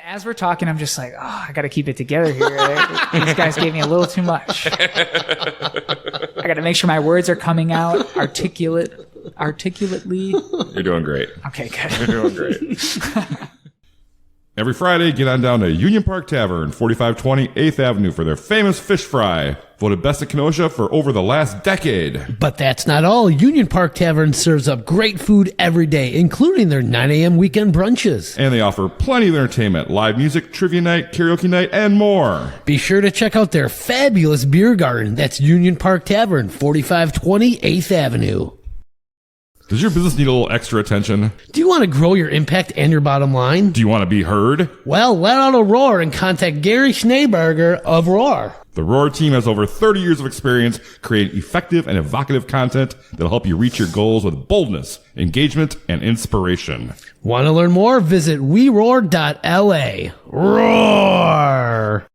as we're talking, I'm just like, oh, I got to keep it together here. These guys gave me a little too much. I got to make sure my words are coming out articulately. You're doing great. Okay, good. You're doing great. Every Friday, get on down to Union Park Tavern, 4520 8th Avenue for their famous fish fry. Voted best in Kenosha for over the last decade. But that's not all. Union Park Tavern serves up great food every day, including their 9 a.m. weekend brunches. And they offer plenty of entertainment, live music, trivia night, karaoke night, and more. Be sure to check out their fabulous beer garden. That's Union Park Tavern, 4520 8th Avenue. Does your business need a little extra attention? Do you want to grow your impact and your bottom line? Do you want to be heard? Well, let out a roar and contact Gary Schneeberger of Roar. The Roar team has over 30 years of experience creating effective and evocative content that'll help you reach your goals with boldness, engagement, and inspiration. Want to learn more? Visit weroar.la. Roar!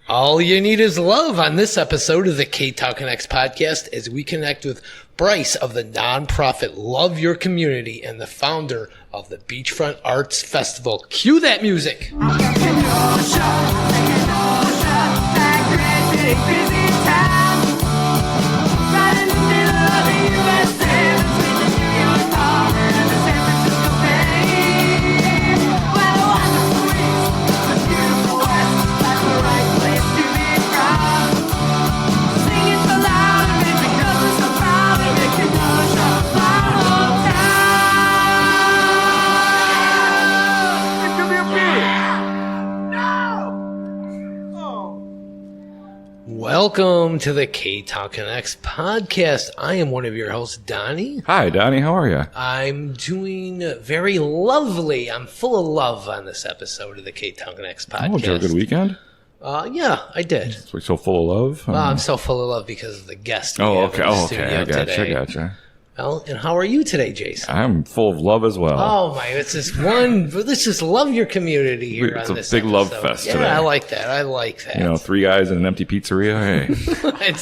All you need is love on this episode of the Ktown Connects podcast as we connect with Bryce of the nonprofit Love Your Community and the founder of the Beachfront Arts Festival. Cue that music. Welcome to the Ktown Connects podcast. I am one of your hosts, Donnie. Hi, Donnie. How are you? I'm doing very lovely. I'm full of love on this episode of the Ktown Connects podcast. Oh, did you have a good weekend? Yeah, I did. So we're so full of love? Well, I'm so full of love because of the guest we have okay. in the Oh, studio okay. today. Gotcha. Well, and how are you today, Jason? I'm full of love as well. Oh my! It's this one. Let's just love your community here. It's on a this big episode. love fest Yeah, today. I like that. You know, 3 guys in an empty pizzeria. Hey,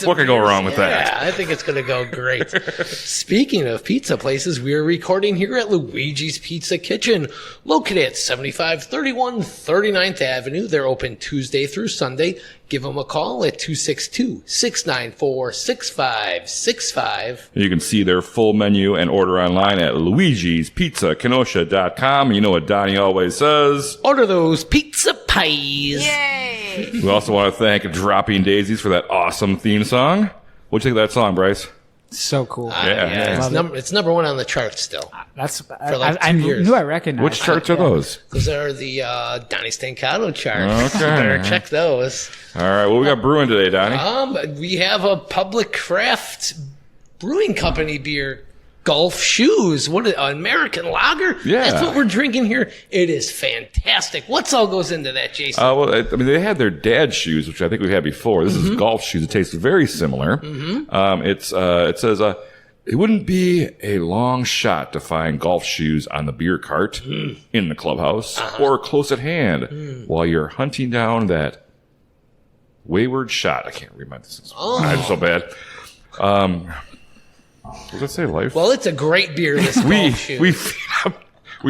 what could go wrong with that? Yeah, I think it's going to go great. Speaking of pizza places, we are recording here at Luigi's Pizza Kitchen, located at 7531 39th Avenue. They're open Tuesday through Sunday. Give them a call at 262-694-6565. You can see their full menu and order online at luigispizzakenosha.com. You know what Donnie always says. Order those pizza pies. Yay! We also want to thank Dropping Daisies for that awesome theme song. What'd you think of that song, Bryce? So cool. It's number one on the charts still. That's like I 2 years. knew I recognized. Which charts are those? Those are the Donnie Stancato charts. Okay. You better check those. All right, what we got brewing today, Donnie? We have a Public Craft Brewing Company beer, Golf Shoes. What an American lager? Yeah. That's what we're drinking here. It is fantastic. What all goes into that, Jason? Well, I mean, they had their dad shoes, which I think we had before. This is golf shoes. It tastes very similar. It says, it wouldn't be a long shot to find golf shoes on the beer cart, in the clubhouse, or close at hand while you're hunting down that wayward shot. I can't read my this. I'm so bad. What does it say, Life? Well, it's a great beer, this Golf Shoe. We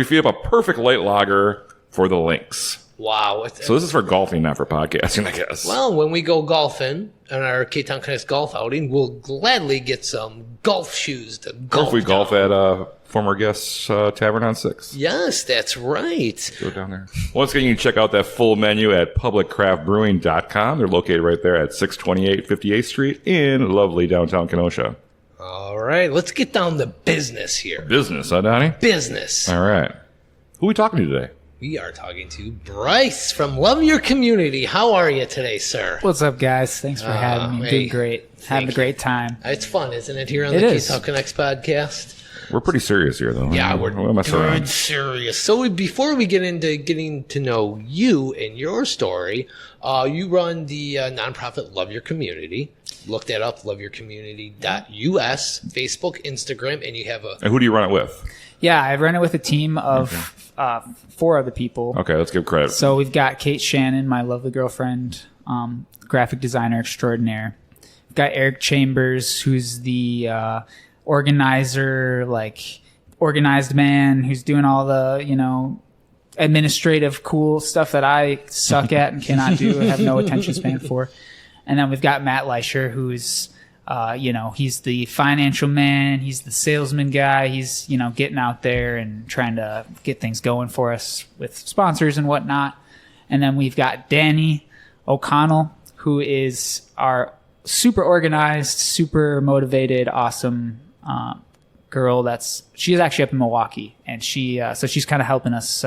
feed up a perfect light lager for the links. Wow. So this is for golfing, not for podcasting, I guess. Well, when we go golfing on our Ktown Connects golf outing, we'll gladly get some golf shoes to golf. Or if we golf at former guest's Tavern on 6th. Yes, that's right. Go down there. Once again, you can check out that full menu at publiccraftbrewing.com. They're located right there at 628 58th Street in lovely downtown Kenosha. All right, let's get down to business here. Business, huh, Donnie? Business. All right. Who are we talking to today? We are talking to Bryce from Love Your Community. How are you today, sir? What's up, guys? Thanks for having me. hey, Doing great. Having a great time. It's fun, isn't it, here on It the is. Ktown Connects podcast? We're pretty serious here, though. Yeah, we're messing around. dead serious. So before we get into getting to know you and your story, you run the nonprofit Love Your Community. Look that up, loveyourcommunity.us, Facebook, Instagram, and you have a... And who do you run it with? Yeah, I run it with a team of 4 other people. Okay, let's give credit. So we've got Kate Shannon, my lovely girlfriend, graphic designer extraordinaire. We've got Eric Chambers, who's the organizer, organized man, who's doing all the, administrative cool stuff that I suck at and cannot do, have no attention span for. And then we've got Matt Leischer, who's, he's the financial man. He's the salesman guy. He's, getting out there and trying to get things going for us with sponsors and whatnot. And then we've got Danny O'Connell, who is our super organized, super motivated, awesome girl. She's actually up in Milwaukee, and she's kind of helping us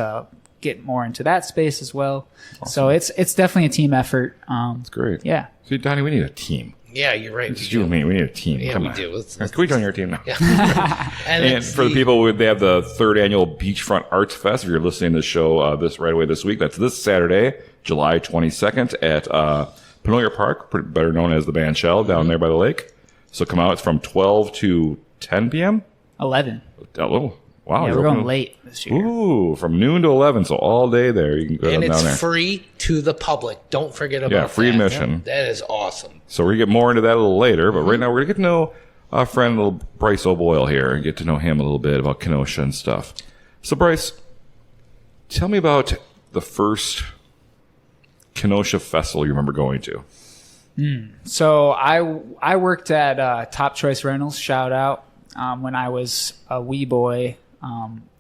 get more into that space as well. Awesome. So it's definitely a team effort. That's great. Yeah. See, Donnie, we need a team. Yeah, you're right. It's you and me. We need a team. Yeah, Come we on. do. Can we join your team now? Yeah. And for the people, they have the 3rd annual Beachfront Arts Fest. If you're listening to the show this right away this week, that's this Saturday, July 22nd at Pennoyer Park, better known as the Band Shell, down there by the lake. So come out. It's from 12 to 10 p.m. 11. Oh, wow. Yeah, we're going late this year. Ooh, from noon to 11, so all day there. You can go and down there. it's free to the public. Don't forget about that. Yeah, free admission. That is awesome. So we're going to get more into that a little later, but right now we're going to get to know our friend, little Bryce O'Boyle here, and get to know him a little bit about Kenosha and stuff. So, Bryce, tell me about the first Kenosha festival you remember going to. So I worked at Top Choice Rentals, shout out, when I was a wee boy,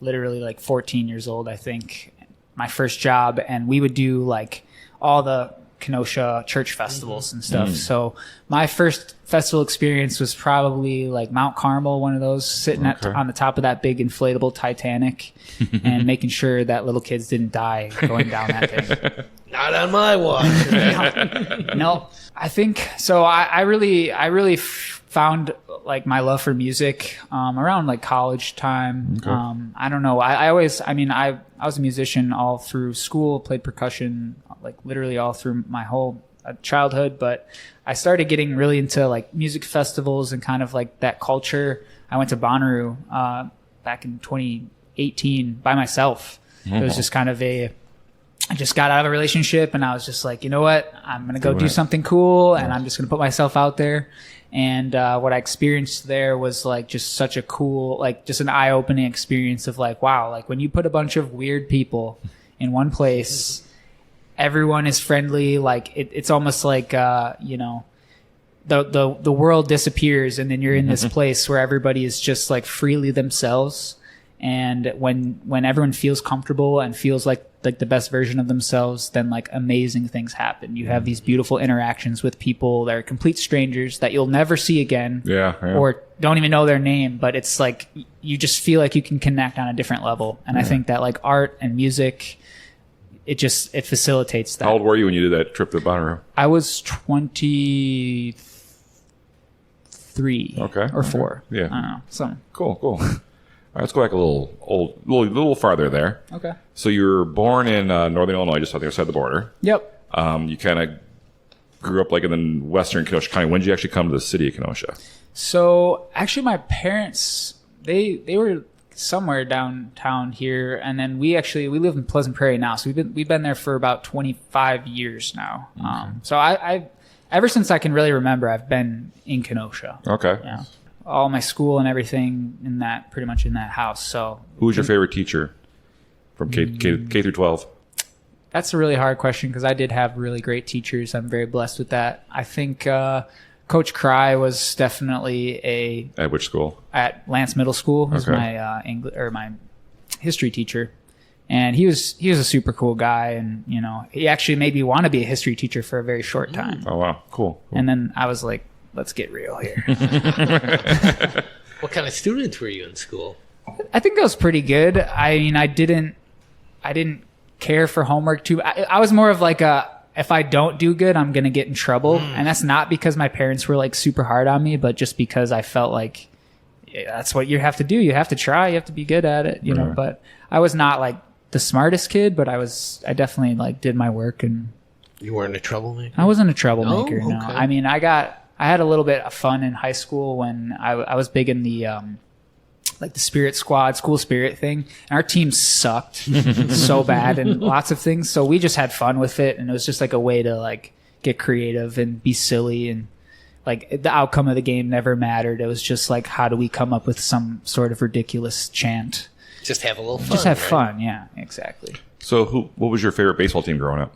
literally like 14 years old, I think, my first job. And we would do like all the Kenosha church festivals and stuff. So my first festival experience was probably like Mount Carmel, one of those, sitting on the top of that big inflatable Titanic and making sure that little kids didn't die going down that thing. Not on my watch. No, I think so. I really found like my love for music around like college time. Okay. I don't know. I was a musician all through school, played percussion like literally all through my whole childhood, but I started getting really into like music festivals and kind of like that culture. I went to Bonnaroo back in 2018 by myself. It was just kind of I just got out of a relationship and I was just like, you know what? I'm going to go do something cool and I'm just going to put myself out there. And what I experienced there was like just such a cool, like just an eye-opening experience of like, wow, like when you put a bunch of weird people in one place, everyone is friendly. Like it's almost like, the world disappears and then you're in this place where everybody is just like freely themselves. And when everyone feels comfortable and feels like the best version of themselves, then like amazing things happen. You have these beautiful interactions with people that are complete strangers that you'll never see again. Yeah. Or don't even know their name, but it's like you just feel like you can connect on a different level. And I think that like art and music, it facilitates that. How old were you when you did that trip to Bonnaroo? I was 23 or 4. Yeah. I don't know. So Cool. All right, let's go back a little farther there. okay. So you were born in northern Illinois, just on the other side of the border. Yep. You kind of grew up like in the western Kenosha County. When did you actually come to the city of Kenosha? So actually, my parents they were somewhere downtown here, and then we live in Pleasant Prairie now. So we've been there for about 25 years now. So I ever since I can really remember, I've been in Kenosha. Okay. Yeah. All my school and everything pretty much in that house. So Who was your favorite teacher from K through 12? that's a really hard question because I did have really great teachers. I'm very blessed with that. I think Coach Cry was definitely At which school? at Lance Middle School. He was Okay. my English or my history teacher, and he was a super cool guy. And he actually made me want to be a history teacher for a very short time. Oh, wow. Cool. And then I was like, let's get real here. What kind of student were you in school? I think that was pretty good. I mean, I didn't care for homework too. I was more of like if I don't do good, I'm going to get in trouble. And that's not because my parents were like super hard on me, but just because I felt like that's what you have to do. You have to try, you have to be good at it, know, but I was not like the smartest kid, but I definitely like did my work and You weren't a troublemaker? I wasn't a troublemaker. Oh, No, okay. I mean, I had a little bit of fun in high school when I was big in the like the spirit squad, school spirit thing. And our team sucked so bad and lots of things. So we just had fun with it. And it was just like a way to like get creative and be silly. And like the outcome of the game never mattered. It was just like, how do we come up with some sort of ridiculous chant? Just have a little fun. Just have right? fun. Yeah, exactly. So, what was your favorite baseball team growing up?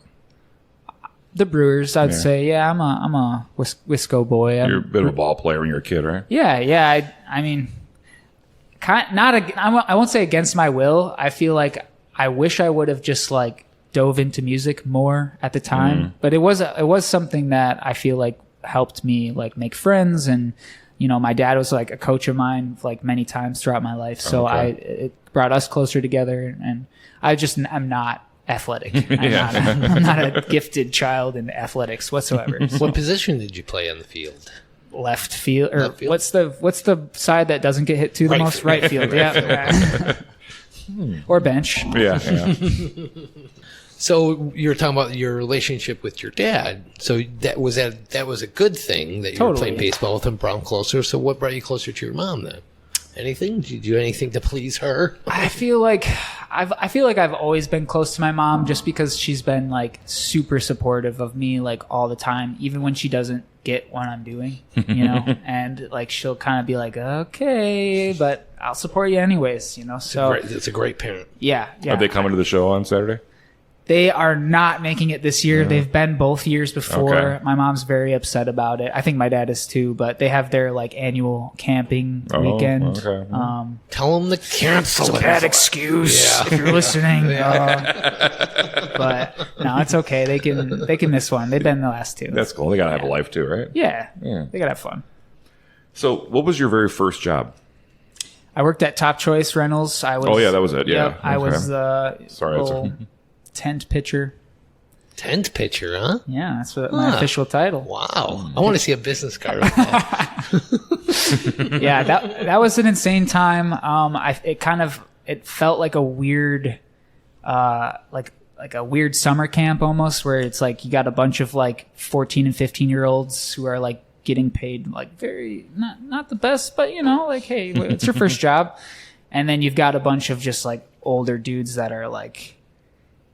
The Brewers, I'd say. Yeah, I'm a Wisco boy. You're a bit of a ball player when you were a kid, right? Yeah. I mean, I won't say against my will. I feel like I wish I would have just like dove into music more at the time, but it was something that I feel like helped me like make friends, and my dad was like a coach of mine like many times throughout my life, so it brought us closer together. And I'm not athletic. I'm not a gifted child in athletics whatsoever. What position did you play on the field? Left field, or Left field? what's the side that doesn't get hit to the Right most? field. Right field, yeah. Or bench. Yeah. So you were talking about your relationship with your dad. So that was a good thing that you were Totally. playing baseball with him, brought him closer. So what brought you closer to your mom then? Anything? Did you do anything to please her? I feel like I've always been close to my mom, just because she's been like super supportive of me like all the time, even when she doesn't get what I'm doing, and like she'll kind of be like, okay, but I'll support you anyways, so It's a great parent. yeah. Are they coming to the show on Saturday? They are not making it this year. They've been both years before. Okay. My mom's very upset about it. I think my dad is too, but they have their like annual camping weekend. Okay. Tell them to cancel it. Bad excuse if you're listening. But no, it's okay. They can miss one. They've been the last two. That's cool. They gotta have a life too, right? Yeah. Yeah. They gotta have fun. So, what was your very first job? I worked at Top Choice Rentals. I was. Oh yeah, that was it. Yeah. Yep, I was the Sorry, little tent pitcher. Tent pitcher, huh? Yeah, that's my official title. Wow. I want to see a business card with that. Yeah, that was an insane time. It felt like a weird, like a weird summer camp almost, where it's like you got a bunch of like 14 and 15-year-olds who are like getting paid like very not the best, but like, hey, it's your first job, and then you've got a bunch of just like older dudes that are like,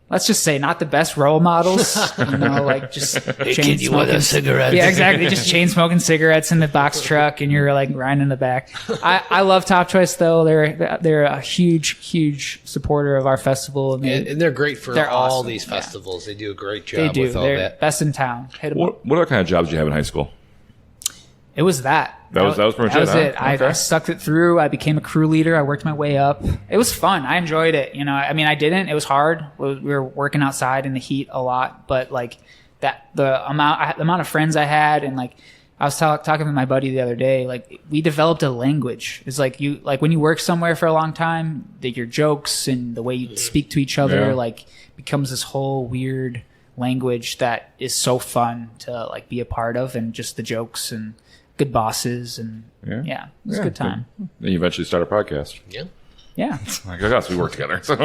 let's just say, not the best role models, like just Hey, chain kid, you want smoking. a cigarette? Yeah, exactly. Just chain smoking cigarettes in the box truck, and you're like riding in the back. I love Top Choice though. They're a huge supporter of our festival, and And they're great for They're all awesome, these yeah. festivals. They do a great they job do. with all They're that. best in town. Hit 'em up. What other kind of jobs did you have in high school? It was that. That was pretty much that was it, it. huh? I Okay. stuck it through. I became a crew leader. I worked my way up. It was fun. I enjoyed it. I mean, I didn't. It was hard. We were working outside in the heat a lot, but like the amount of friends I had, and like I was talking to my buddy the other day. Like we developed a language. It's like when you work somewhere for a long time, that your jokes and the way you speak to each other Yeah. like becomes this whole weird language that is so fun to like be a part of, and just the jokes and good bosses, and yeah, it was a good time. Then you eventually start a podcast. Yeah. Yeah. Like, I guess we work together. So.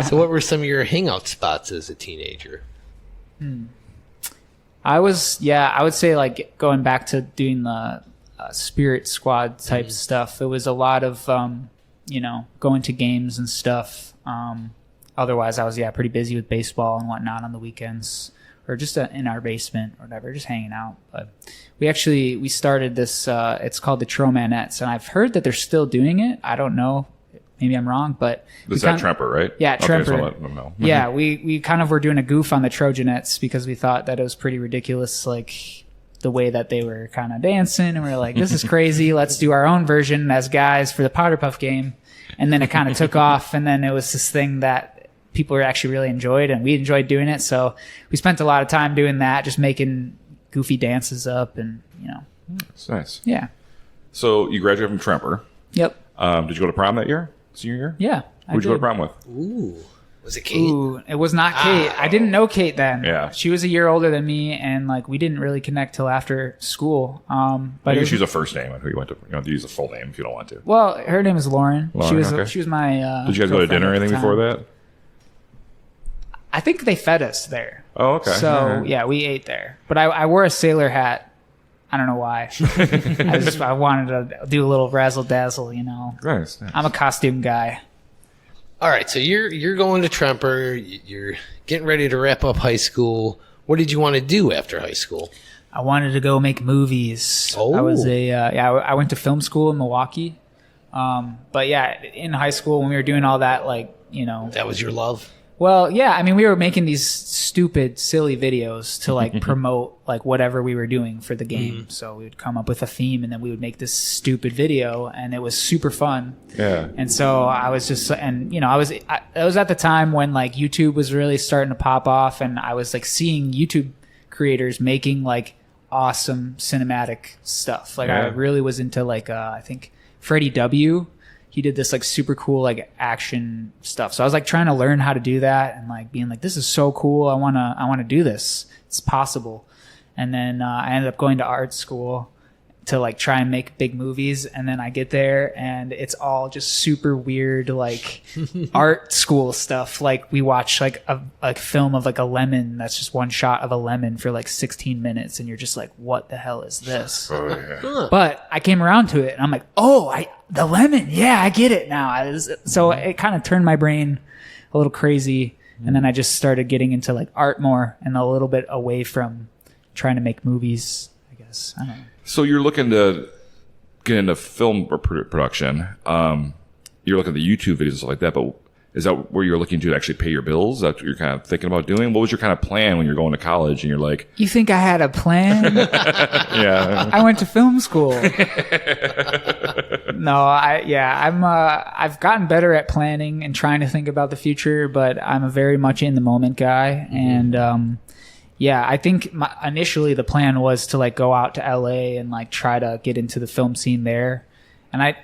So what were some of your hangout spots as a teenager? I would say like going back to doing the Spirit Squad type stuff. It was a lot of, going to games and stuff. Otherwise I was, pretty busy with baseball and whatnot on the weekends, or just in our basement or whatever, just hanging out. But we started this, it's called the Tromanettes, and I've heard that they're still doing it. I don't know. Maybe I'm wrong, but This is at Tremper, right? Yeah, Okay, Tremper. so let them know. Yeah, we kind of were doing a goof on the Trojanettes because we thought that it was pretty ridiculous, like the way that they were kind of dancing, and we were like, this is crazy. Let's do our own version as guys for the Powder Puff game. And then it kind of took off, and then it was this thing that people actually really enjoyed, and we enjoyed doing it. So we spent a lot of time doing that, just making goofy dances up, and It's nice. yeah. So you graduated from Tremper. Yep. Did you go to prom that year? Senior year? Yeah. Who'd you go to prom with? Ooh. Was it Kate? Ooh, it was not Kate. I didn't know Kate then. Yeah. She was a year older than me, and like we didn't really connect till after school. But Maybe it was- use a first name on who you went to. You don't have to use a full name if you don't want to. well, her name is Lauren. Lauren, okay. She was my. Did you guys go to girlfriend dinner or at the anything before time. that? I think they fed us there. Oh, okay. So yeah, we ate there. But I wore a sailor hat. I don't know why. I wanted to do a little razzle dazzle. Nice. I'm a costume guy. All right, so you're going to Tremper. You're getting ready to wrap up high school. What did you want to do after high school? I wanted to go make movies. Oh. I was I went to film school in Milwaukee. But yeah, in high school when we were doing all that, like, That was your love? well, yeah, I mean, we were making these stupid, silly videos to like promote like whatever we were doing for the game. So we would come up with a theme and then we would make this stupid video, and it was super fun. Yeah. And so I was just, and it was at the time when like YouTube was really starting to pop off, and I was like seeing YouTube creators making like awesome cinematic stuff. Like I really was into like, I think Freddie W. He did this like super cool like action stuff. So I was like trying to learn how to do that and like being like, this is so cool. I want to do this. It's possible. And then I ended up going to art school to like try and make big movies. And then I get there and it's all just super weird, like art school stuff. Like we watch like a film of like a lemon. That's just one shot of a lemon for like 16 minutes. And you're just like, what the hell is this? Oh, yeah. But I came around to it and I'm like, the lemon. Yeah, I get it now. So it kind of turned my brain a little crazy. And then I just started getting into like art more and a little bit away from trying to make movies, I guess. I don't know. So you're looking to get into film or production. You're looking at the YouTube videos and stuff like that, but is that where you're looking to actually pay your bills? That's what you're kind of thinking about doing? What was your kind of plan when you're going to college and you're like... You think I had a plan? Yeah. I went to film school. No, I've gotten better at planning and trying to think about the future, but I'm a very much in the moment guy. And, I think initially the plan was to like go out to LA and like try to get into the film scene there. And I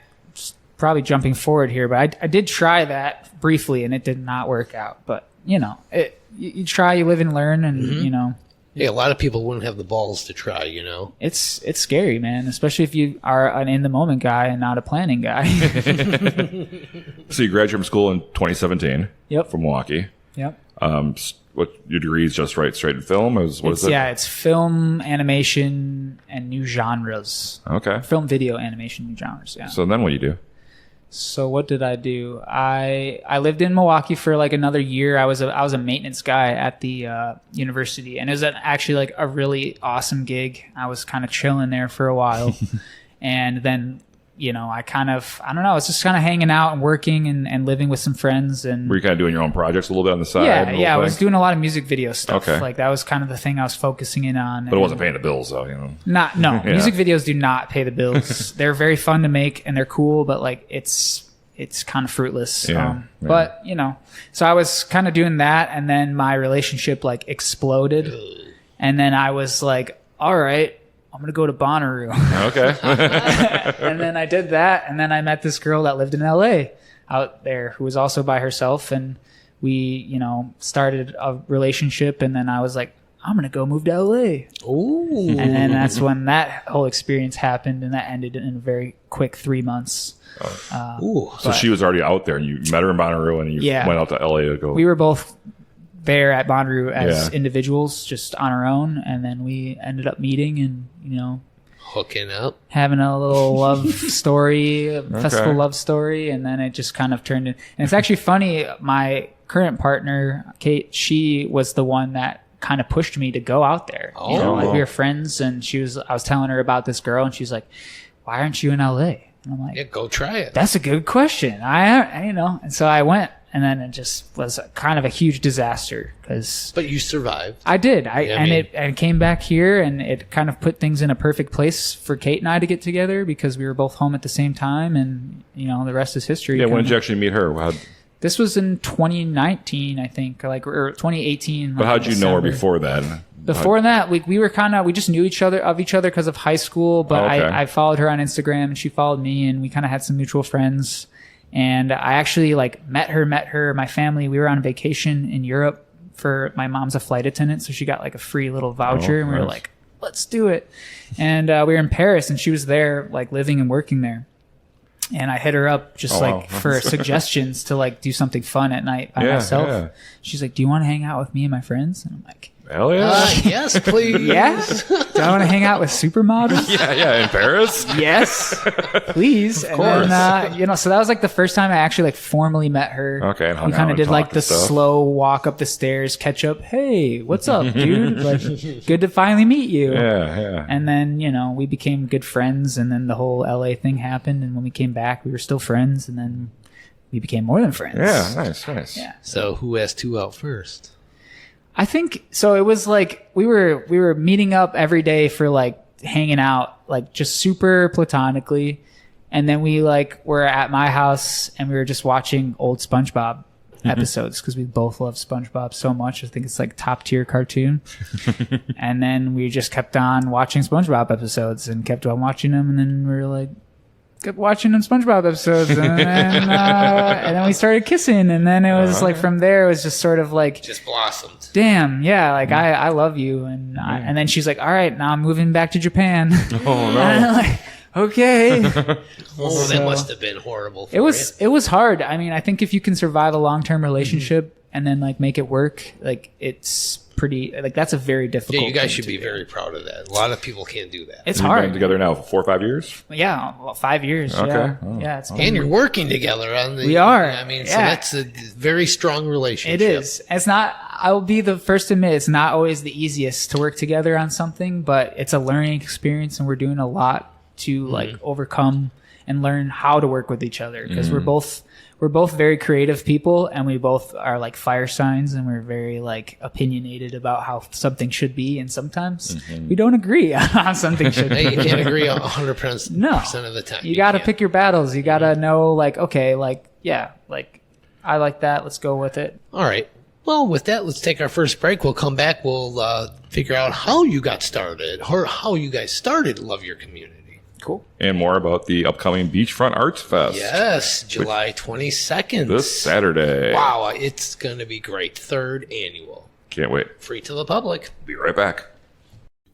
probably jumping forward here, but I did try that briefly and it did not work out. But you try, you live and learn, and Yeah, a lot of people wouldn't have the balls to try, It's scary, man, especially if you are an in the moment guy and not a planning guy. So you graduated from school in 2017. Yep. From Milwaukee. Yep. What your degree is? Just straight in film? What is it? Yeah, it's film, animation, and new genres. Okay. Film, video, animation, new genres. Yeah. So then what do you do? So what did I do? I lived in Milwaukee for like another year. I was a maintenance guy at the university, and it was actually like a really awesome gig. I was kind of chilling there for a while, and then I was just kind of hanging out and working and living with some friends. And were you kind of doing your own projects a little bit on the side? Yeah, I was doing a lot of music video stuff. Okay. Like that was kind of the thing I was focusing in on. But it wasn't paying the bills, though. No. Yeah. Music videos do not pay the bills. They're very fun to make and they're cool, but like it's kind of fruitless. Yeah. But so I was kind of doing that, and then my relationship like exploded, and then I was like, all right, I'm going to go to Bonnaroo. Okay. And then I did that. And then I met this girl that lived in LA out there who was also by herself. And we, started a relationship. And then I was like, I'm going to go move to LA. Ooh. And then that's when that whole experience happened. And that ended in a very quick 3 months. Ooh. So she was already out there and you met her in Bonnaroo and you went out to LA to go. We were both there at Bonnaroo as individuals, just on our own, and then we ended up meeting and hooking up, having a little love story, festival love story, and then it just kind of turned in. And it's actually funny, my current partner Kate, she was the one that kind of pushed me to go out there. We were friends, and I was telling her about this girl, and she's like, why aren't you in LA? And I'm like, yeah, go try it. That's a good question. And so I went. And then it just was kind of a huge disaster But you survived. I did. It came back here, and it kind of put things in a perfect place for Kate and I to get together because we were both home at the same time, and the rest is history. Yeah, when did you actually meet her? This was in 2019, I think, or 2018. But how'd you know her before that? Before that, we were we just knew each other because of high school. But I followed her on Instagram, and she followed me, and we kind of had some mutual friends. And I actually met her, my family. We were on vacation in Europe my mom's a flight attendant. So she got like a free little voucher, and we were like, let's do it. And we were in Paris, and she was there like living and working there. And I hit her up just for suggestions to like do something fun at night by myself. Yeah. She's like, do you want to hang out with me and my friends? And I'm like, Hell yeah. Yes, please. Yeah? Do I want to hang out with supermodels? Yeah, in Paris. Yes, please. Of course. And then, so that was like the first time I actually like formally met her. Okay, and hung we kind out of and did like talked the and stuff. slow walk up the stairs, catch up. Hey, what's up, dude? Like, good to finally meet you. Yeah. And then, we became good friends, and then the whole LA thing happened, and when we came back, we were still friends, and then we became more than friends. Yeah, nice. Yeah. So who asked who out first? I think so. It was like we were meeting up every day for like hanging out, like just super platonically, and then we like were at my house and we were just watching old SpongeBob episodes because we both love SpongeBob so much. I think it's like top tier cartoon. And then we just kept on watching SpongeBob episodes and kept on watching them, and then we were like kept watching them SpongeBob episodes, and then we started kissing, and then it was like from there it was just sort of like Just blossomed. damn, yeah, like I love you, and and then she's like, all right, now I'm moving back to Japan. Oh no. And I'm like, okay. Oh, that must have been horrible. For It was hard. I mean, I think if you can survive a long-term relationship and then like make it work, like it's pretty like that's a very difficult. Yeah, you guys thing should to be do. very proud of that. A lot of people can't do that. It's We've been hard. together now for 4 or 5 years. Yeah, well, 5 years. Okay. Yeah, Oh. yeah. It's And you're working together on the. We are. I mean, so Yeah. that's a very strong relationship. It is. It's not. I will be the first to admit it's not always the easiest to work together on something, but it's a learning experience, and we're doing a lot to like overcome and learn how to work with each other because we're both very creative people, and we both are like fire signs, and we're very like opinionated about how something should be, and sometimes we don't agree on how something should Hey, be. you can't agree 100% No. of the time. You got to can't. pick your battles. You got to know like, okay, like, yeah, like I like that. Let's go with it. All right. Well, with that, let's take our first break. We'll come back. We'll figure out how you got started, or how you guys started Love Your Community. Cool. And more about the upcoming Beachfront Arts Fest. Yes, July 22nd. This Saturday. Wow, it's going to be great. 3rd annual. Can't wait. Free to the public. Be right back.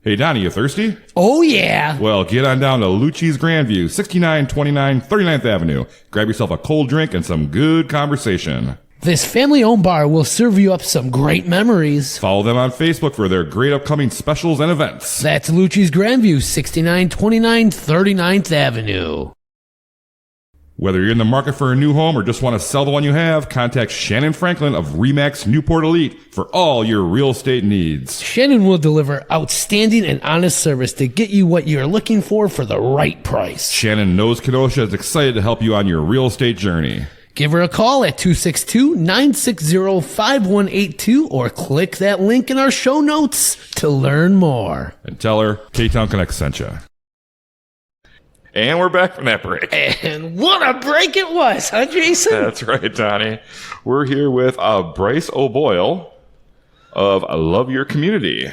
Hey, Donnie, you thirsty? Oh, yeah. Well, get on down to Luci's Grandview, 6929 39th Avenue. Grab yourself a cold drink and some good conversation. This family-owned bar will serve you up some great memories. Follow them on Facebook for their great upcoming specials and events. That's Luci's Grandview, 6929 39th Avenue. Whether you're in the market for a new home or just want to sell the one you have, contact Shannon Franklin of Remax Newport Elite for all your real estate needs. Shannon will deliver outstanding and honest service to get you what you're looking for the right price. Shannon knows Kenosha is excited to help you on your real estate journey. Give her a call at 262-960-5182 or click that link in our show notes to learn more. And tell her Ktown Connects sent you. And we're back from that break. And what a break it was, huh, Jason? That's right, Donnie. We're here with Bryce O'Boyle of Love Your Community.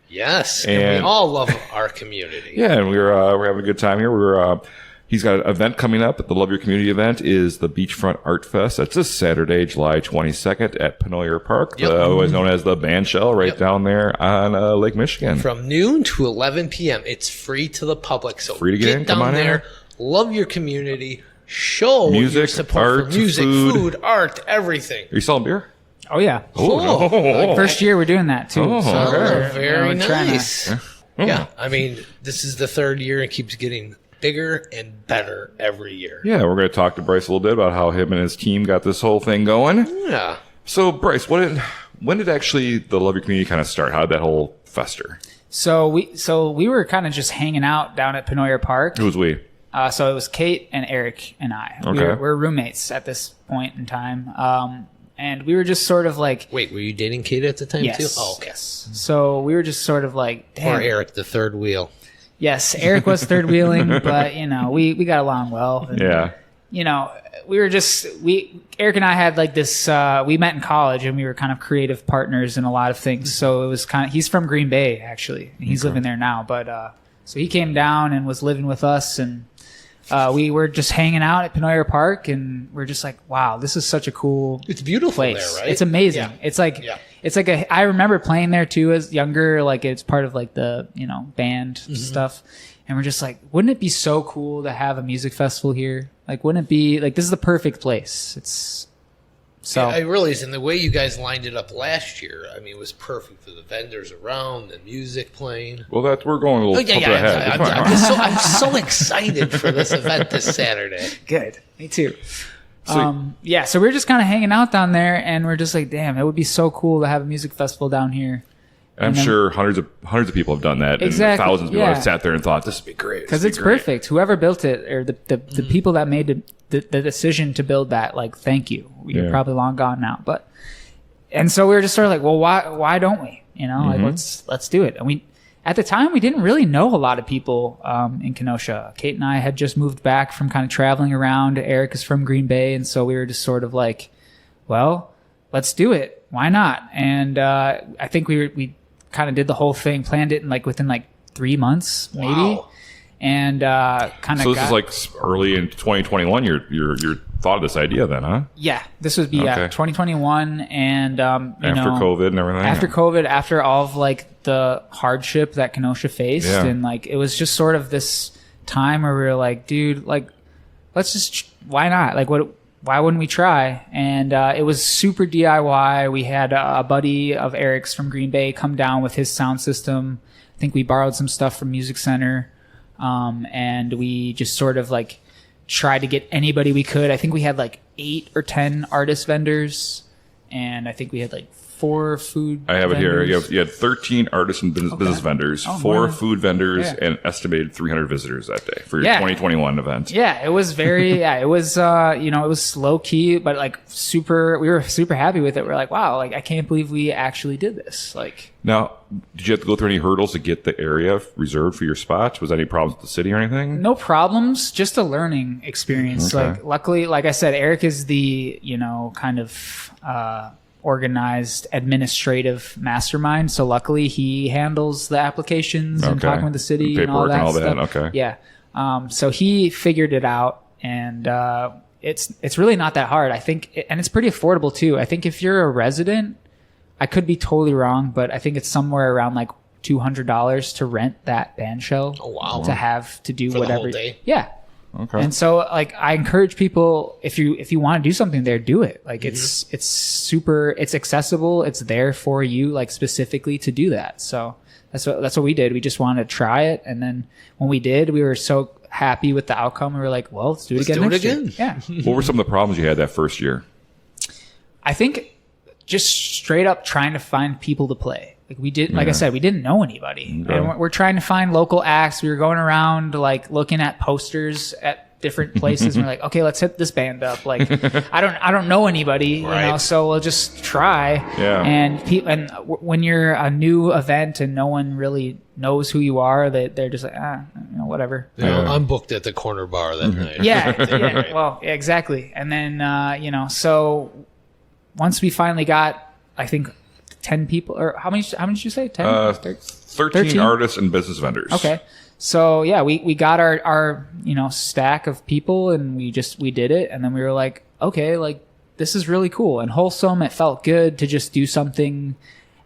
Yes, and And- we all love our community. Yeah, and we're having a good time here. He's got an event coming up at the Love Your Community event is the Beachfront Art Fest. That's this Saturday, July 22nd at Pennoyer Park, Yep. otherwise known as the Band Shell, right down there on Lake Michigan. From noon to 11 p.m. It's free to the public, so Free to get in, down come on there, in. love your community, show Music, your support art, for music, food. food, art, everything. Are you selling beer? Oh yeah. Cool. First year we're doing that too. Oh, so okay. we're- Very we're trying to- nice. Yeah, I mean, this is the 3rd year and keeps getting bigger and better every year. Yeah, we're going to talk to Bryce a little bit about how him and his team got this whole thing going. Yeah. So, Bryce, when did actually the Love Your Community kind of start? How did that whole fester? So we were kind of just hanging out down at Pennoyer Park. Who was we? So it was Kate and Eric and I. Okay. We're roommates at this point in time. And we were just sort of like, Wait, were you dating Kate at the time yes, too? Oh, okay. yes. So we were just sort of like, Or damn. Eric, the third wheel. Yes, Eric was third wheeling, but we got along well. And, Yeah. Eric and I had like this, we met in college and we were kind of creative partners in a lot of things. So it was he's from Green Bay actually. He's living there now, but, so he came down and was living with us, and, we were just hanging out at Pennoyer Park, and we're just like, wow, this is such a cool It's beautiful place. there, right? It's amazing. Yeah. It's like, Yeah. I remember playing there too as younger, like it's part of like the, band stuff. And we're just like, wouldn't it be so cool to have a music festival here? Like, wouldn't it be like, this is the perfect place. It's So I realize, and the way you guys lined it up last year, I mean, it was perfect for the vendors around, the music playing. Well, we're going a little ahead. I'm so excited for this event this Saturday. good. Me too. So, So we were just kind of hanging out down there, and we're just like, damn, it would be so cool to have a music festival down here. I'm sure hundreds of people have done that. Exactly, And thousands of people have sat there and thought, this would be great. Because it's perfect. Whoever built it, or the people that made the decision to build that, like, thank you. You're probably long gone now. And so we were just sort of like, well, why don't we? You know, like, let's do it. And at the time, we didn't really know a lot of people in Kenosha. Kate and I had just moved back from kind of traveling around. Eric is from Green Bay. And so we were just sort of like, well, let's do it. Why not? And I think we kind of did the whole thing, planned it in within 3 months, maybe. Wow. And kind of. So this is like early in 2021. You're thought of this idea then, huh? Yeah, this would be 2021, and after COVID and everything. After COVID, after all of the hardship that Kenosha faced, and it was just sort of this time where we were like, dude, let's just why not? Why wouldn't we try? And it was super DIY. We had a buddy of Eric's from Green Bay come down with his sound system. I think we borrowed some stuff from Music Center, and we just sort of tried to get anybody we could. I think we had 8 or 10 artist vendors, and I think we had 4 food I have vendors. it here. You had 13 artists and business vendors, 4 food vendors, and estimated 300 visitors that day for your 2021 event. Yeah, it was very, it was, it was low key, but super, we were super happy with it. We're like, wow, I can't believe we actually did this. Now, did you have to go through any hurdles to get the area reserved for your spots? Was there any problems with the city or anything? No problems, just a learning experience. Okay. Luckily, like I said, Eric is the, kind of, organized administrative mastermind. So luckily he handles the applications and talking with the city and all that stuff. Okay. Yeah. So he figured it out, and it's really not that hard. I think, and it's pretty affordable too. I think if you're a resident, I could be totally wrong, but I think it's somewhere around $200 to rent that band shell. Oh, wow. To have to do for whatever. The whole day? Yeah. Okay. And so I encourage people, if you want to do something there, do it. It's super, it's accessible. It's there for you, specifically to do that. So that's what we did. We just wanted to try it. And then when we did, we were so happy with the outcome. We were like, well, let's do it again next year. Yeah. What were some of the problems you had that first year? I think just straight up trying to find people to play. I said, we didn't know anybody. Okay. And we're trying to find local acts. We were going around, looking at posters at different places. And we're like, okay, let's hit this band up. I don't know anybody, so we'll just try. Yeah. And when you're a new event and no one really knows who you are, they're just like, whatever. I'm booked at the corner bar that night. Yeah. Well, exactly. And then, so once we finally got, I think, 10 people, or how many did you say? 10? 13 artists and business vendors. Okay. So yeah, we got our stack of people, and we did it, and then we were like, okay, this is really cool and wholesome. It felt good to just do something,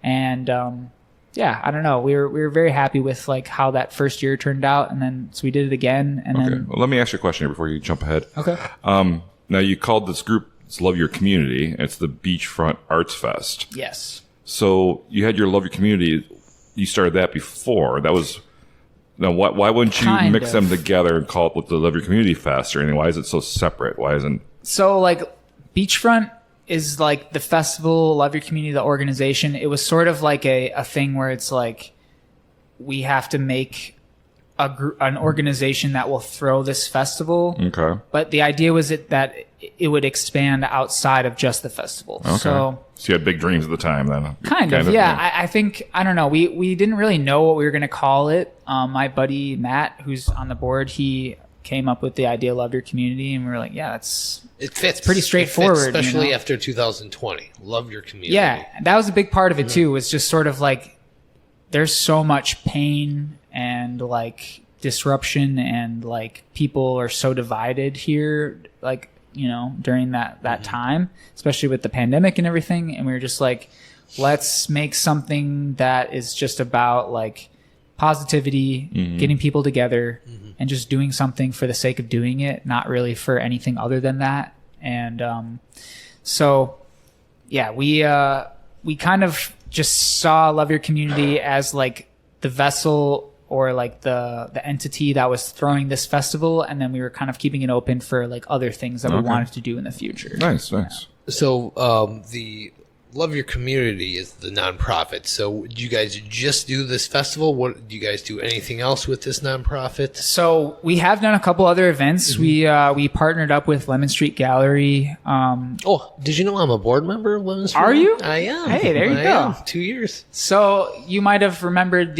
and I don't know. We were very happy with how that first year turned out, and then so we did it again, and then. Well, let me ask you a question here before you jump ahead. Okay. Now you called this group Love Your Community. It's the Beachfront Arts Fest. Yes. So you had your Love Your Community. You started that before. That was now. Why wouldn't you mix them together and call it with the Love Your Community Fest or anything? Why is it so separate? Why isn't so Beachfront is the festival, Love Your Community, the organization. It was sort of a thing where it's we have to make an organization that will throw this festival. Okay. But the idea was that it would expand outside of just the festival. Okay. So you had big dreams at the time then. Kind of, yeah. I think, I don't know. We didn't really know what we were going to call it. My buddy Matt, who's on the board, he came up with the idea, Love Your Community, and we were like, yeah, it fits. Pretty straightforward. Especially after 2020. Love Your Community. Yeah, that was a big part of it too, was just sort of there's so much pain and disruption, and people are so divided here, during that time, especially with the pandemic and everything. And we were just let's make something that is just about positivity, getting people together, and just doing something for the sake of doing it, not really for anything other than that. And so we kind of just saw Love Your Community as like the vessel or like the entity that was throwing this festival, and then we were kind of keeping it open for like other things that we wanted to do in the future. Nice. So the Love Your Community is the nonprofit. So do you guys just do this festival? What do you guys do? Anything else with this nonprofit? So we have done a couple other events. We partnered up with Lemon Street Gallery. Did you know I'm a board member of Lemon Street? Are you? I am. Hey, there you go. 2 years. So you might have remembered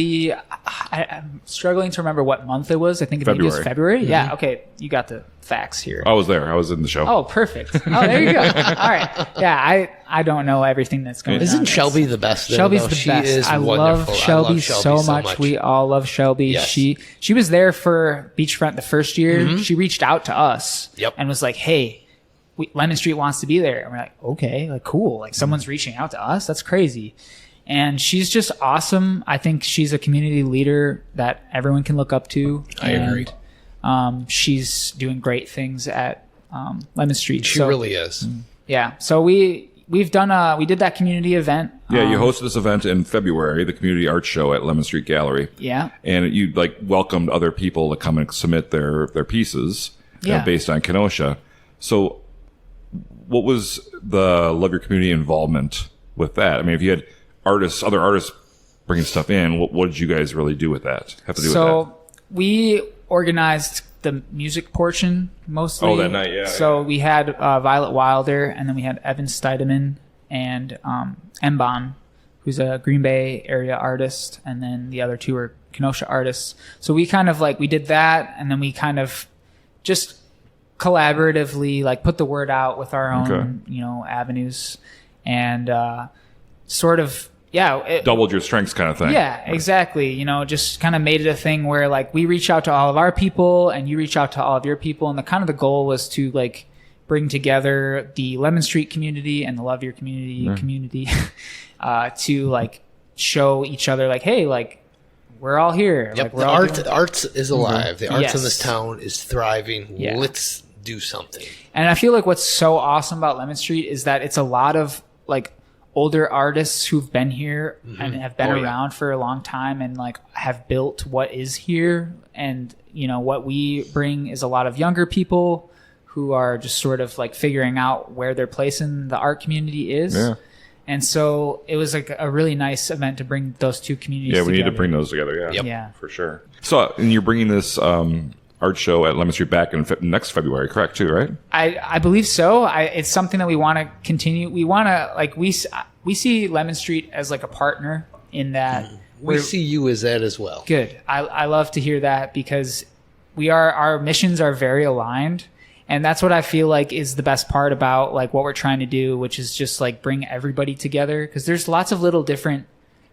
I'm struggling to remember what month it was. I think it was February. Mm-hmm. Yeah. Okay. You got the facts here. I was there. I was in the show. Oh, perfect. Oh, there you go. All right. Yeah. I don't know everything that's going on. Isn't Shelby the best? Shelby's the best. Is I wonderful. love Shelby so much. We all love Shelby. Yes. She was there for Beachfront the first year. Mm-hmm. She reached out to us Yep. and was like, "Hey, Lemon Street wants to be there." And we're like, "Okay, like cool. Like someone's reaching out to us. That's crazy." And she's just awesome. I think she's a community leader that everyone can look up to. I agree. She's doing great things at Lemon Street. She really is. Yeah. So we did that community event. Yeah, you hosted this event in February, the Community Art Show at Lemon Street Gallery. Yeah. And you like welcomed other people to come and submit their pieces based on Kenosha. So what was the Love Your Community involvement with that? I mean, if you had other artists bringing stuff in, what did you guys really do with that? Have to do with that? So we organized the music portion mostly. Oh, that night, yeah. So we had Violet Wilder, and then we had Evan Steidemann and Mbon, who's a Green Bay area artist, and then the other two are Kenosha artists. So we kind of we did that, and then we kind of just collaboratively put the word out with our own avenues, and sort of doubled your strengths kind of thing. Yeah, exactly. Just kind of made it a thing where we reach out to all of our people and you reach out to all of your people. And the goal was to bring together the Lemon Street community and the Love Your Community to show each other hey, we're all here. Yep. The arts is alive. The arts in this town is thriving. Yeah. Let's do something. And I feel what's so awesome about Lemon Street is that it's a lot of older artists who've been here and have been around for a long time and have built what is here. And what we bring is a lot of younger people who are just sort of figuring out where their place in the art community is. Yeah. And so it was a really nice event to bring those two communities together. Yeah, we need to bring those together. Yeah, Yep. Yeah, for sure. So, and you're bringing this art show at Lemon Street back in next February, correct too, right? I believe so. It's something that we want to continue. We want to we see Lemon Street as a partner in that. We see you as that as well. Good. I love to hear that because our missions are very aligned, and that's what I feel is the best part about what we're trying to do, which is just bring everybody together, because there's lots of little different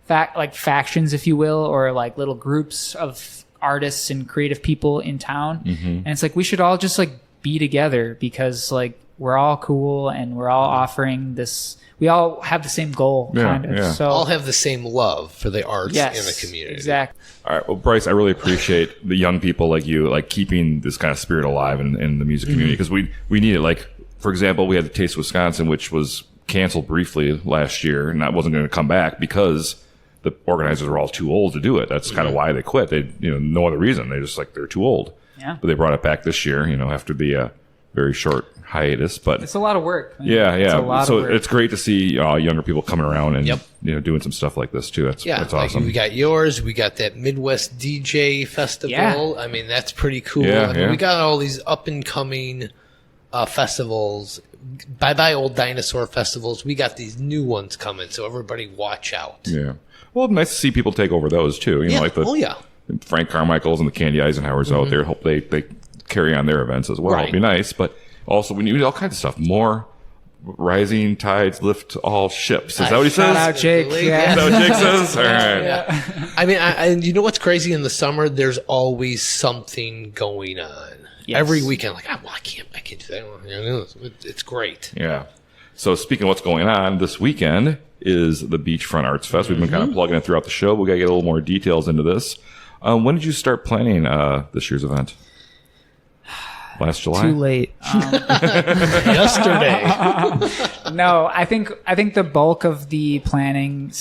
factions, if you will, or little groups of artists and creative people in town. And it's we should all just be together because we're all cool and we're all offering this. We all have the same goal, kind of. Yeah. So all have the same love for the arts yes, in the community. Exactly. All right. Well, Bryce, I really appreciate the young people like you, keeping this kind of spirit alive in the music community, because we need it. For example, we had the Taste Wisconsin, which was canceled briefly last year, and that wasn't going to come back because the organizers were all too old to do it. That's kind of why they quit. They, no other reason. They just they're too old. Yeah. But they brought it back this year, after the very short hiatus. But it's a lot of work. Man. Yeah. It's a lot so of work. it's great to see younger people coming around and doing some stuff like this too. That's awesome. We got yours. We got that Midwest DJ Festival. Yeah. I mean, that's pretty cool. Yeah, we got all these up and coming festivals. Bye Old Dinosaur festivals. We got these new ones coming, so everybody watch out. Yeah. Well, nice to see people take over those too. Frank Carmichael's and the Candy Eisenhower's out there. Hope they carry on their events as well. Right. It'd be nice, but also we need all kinds of stuff. More rising tides lift all ships. Is that what he says? Shout out Jake. Yeah. Is that what Jake says? All right. Yeah. I mean, and you know what's crazy? In the summer, there's always something going on. Yes. Every weekend, I can't do that. It's great. Yeah. So speaking of what's going on, this weekend is the Beachfront Arts Fest. We've been kind of plugging it throughout the show. We got to get a little more details into this. When did you start planning this year's event? Last July? Too late. Yesterday. No, I think the bulk of the planning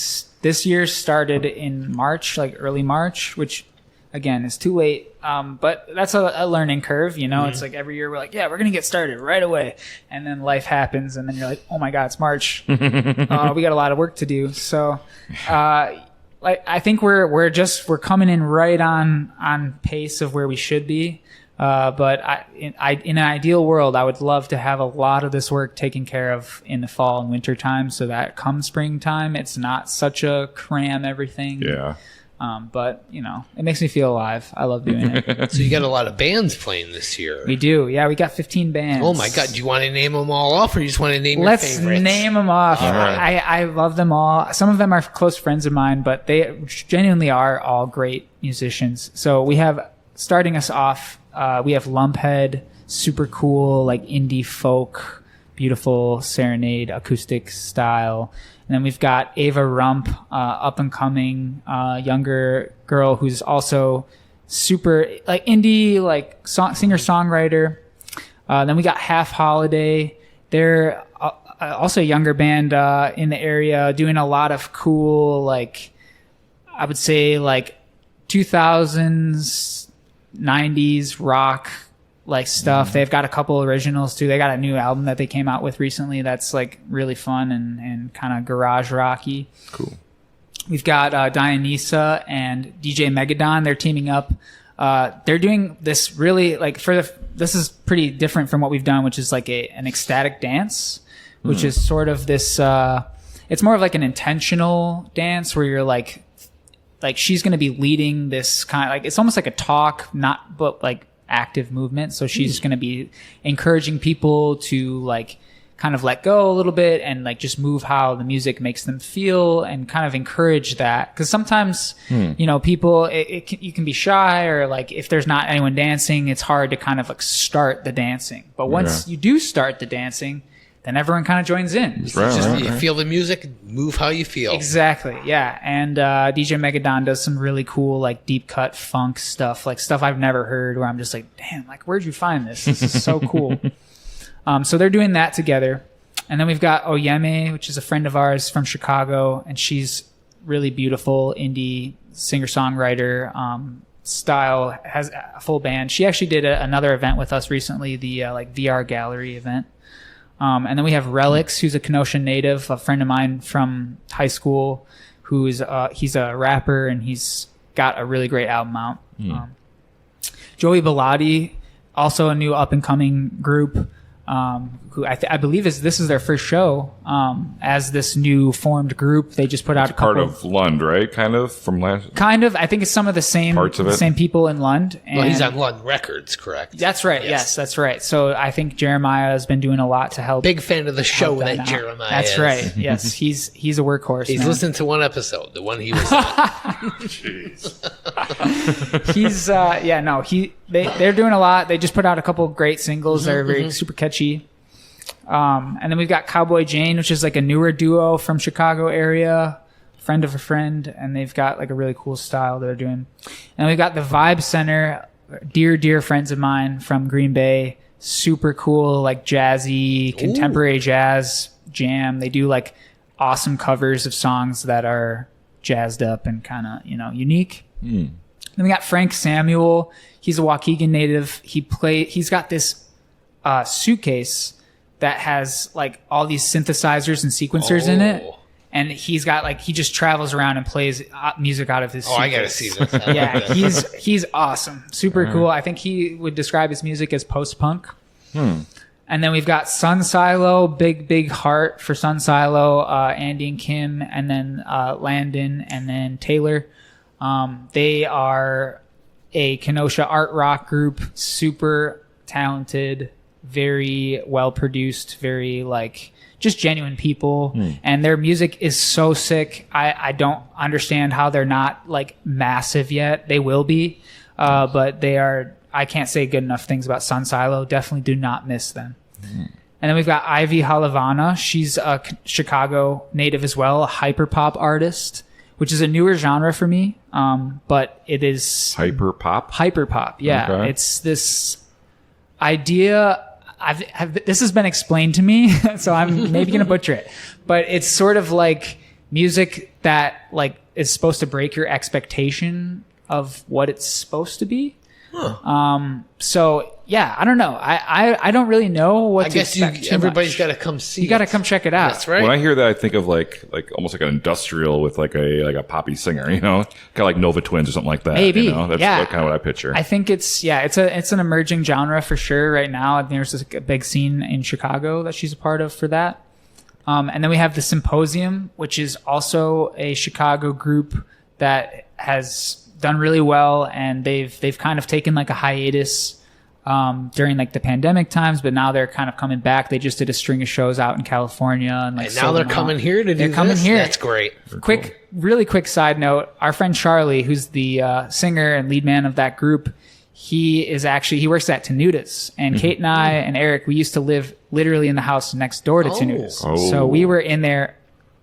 this year started in March, like early March, which again is too late. But that's a learning curve, you know. It's like every year we're like, yeah, we're gonna get started right away, and then life happens, and then you're like, oh my god, it's March. We got a lot of work to do. So, I think we're coming in right on pace of where we should be. But in an ideal world, I would love to have a lot of this work taken care of in the fall and winter time, so that come springtime, it's not such a cram everything. Yeah. But you know, it makes me feel alive. I love doing it. So you got a lot of bands playing this year. We do. Yeah, we got 15 bands. Oh my god! Do you want to name them all off, or you just want to name your Let's favorites? name them off. right. I love them all. Some of them are close friends of mine, but they genuinely are all great musicians. So we have, starting us off, we have Lumphead, super cool, like indie folk, beautiful serenade acoustic style. And then we've got Ava Rump, up and coming, younger girl who's also super like indie, like singer songwriter. Then we got Half Holiday. They're also a younger band in the area, doing a lot of cool, like I would say like 2000s, 90s rock like stuff. They've got a couple originals too. They got a new album that they came out with recently that's like really fun and kind of garage rocky. Cool. We've got Dionysa and DJ Megadon. They're teaming up. They're doing this really like this is pretty different from what we've done, which is like an ecstatic dance, which is sort of this. It's more of like an intentional dance where you're like she's going to be leading this kind of like, it's almost like a talk, but like active movement. So she's going to be encouraging people to like kind of let go a little bit and like just move how the music makes them feel and kind of encourage that. Cause sometimes, you know, people, you can be shy, or like if there's not anyone dancing, it's hard to kind of like start the dancing. But once you do start the dancing, then everyone kind of joins in. You feel the music, move how you feel. Exactly, yeah. And DJ Megadon does some really cool, like deep cut funk stuff, like stuff I've never heard. Where I'm just like, damn, like where'd you find this? This is so cool. So they're doing that together, and then we've got Oyeme, which is a friend of ours from Chicago, and she's really beautiful indie singer songwriter. Style, has a full band. She actually did another event with us recently, the like VR gallery event. And then we have Relics, who's a Kenosha native, a friend of mine from high school, who's he's a rapper and he's got a really great album out. Joey Bellotti, also a new up and coming group, who I believe this is their first show as this new formed group. They just put out a couple part of Lund, right? Kind of from last. Kind of. I think it's some of the same parts of it. Same people in Lund. And Well, he's on Lund Records, correct? That's right. Yes, that's right. So I think Jeremiah has been doing a lot to help. Big fan of the show help that out. Jeremiah That's is. right. Yes, he's a workhorse. He's man. listened to one episode, the one he was on. He's they're doing a lot. They just put out a couple great singles that are very super catchy. And then we've got Cowboy Jane, which is like a newer duo from Chicago area, friend of a friend, and they've got like a really cool style they're doing. And we've got the Vibe Center, dear friends of mine from Green Bay, super cool, like jazzy, contemporary jazz jam. They do like awesome covers of songs that are jazzed up and kind of, you know, unique. Then we got Frank Samuel. He's a Waukegan native. He's got this suitcase that has like all these synthesizers and sequencers in it. And he's got like, he just travels around and plays music out of his suitcase. I gotta see this. Yeah, he's awesome. Super cool. I think he would describe his music as post-punk. And then we've got Sun Silo, big heart for Sun Silo, Andy and Kim, and then Landon, and then Taylor. They are a Kenosha art rock group, super talented, very well produced, very like just genuine people. And their music is so sick. I don't understand how they're not like massive yet. They will be, but they are. I can't say good enough things about Sun Silo. Definitely do not miss them. And then we've got Ivy Halavana. She's a Chicago native as well, a hyperpop artist, which is a newer genre for me. But it is Hyperpop. Hyperpop, yeah. Okay. It's this idea, this has been explained to me, so I'm maybe going to butcher it, but it's sort of like music that like is supposed to break your expectation of what it's supposed to be. So yeah, I don't know. I don't really know what I to guess expect. everybody's got to come see. You got to come check it out. That's right. When I hear that, I think of like almost like an industrial with like a poppy singer, you know, kind of like Nova Twins or something like that. Maybe. You know? That's Yeah. kind of what I picture. I think it's an emerging genre for sure right now. I think there's a big scene in Chicago that she's a part of for that. And then we have the Symposium, which is also a Chicago group that has done really well, and they've kind of taken like a hiatus during like the pandemic times, but now they're kind of coming back. They just did a string of shows out in California, and like now they're coming here to do They're coming this? here. That's great. Really quick side note: our friend Charlie, who's the singer and lead man of that group, he works at Tenuta's, and Kate and I and Eric, we used to live literally in the house next door to Tenuta's, so we were in there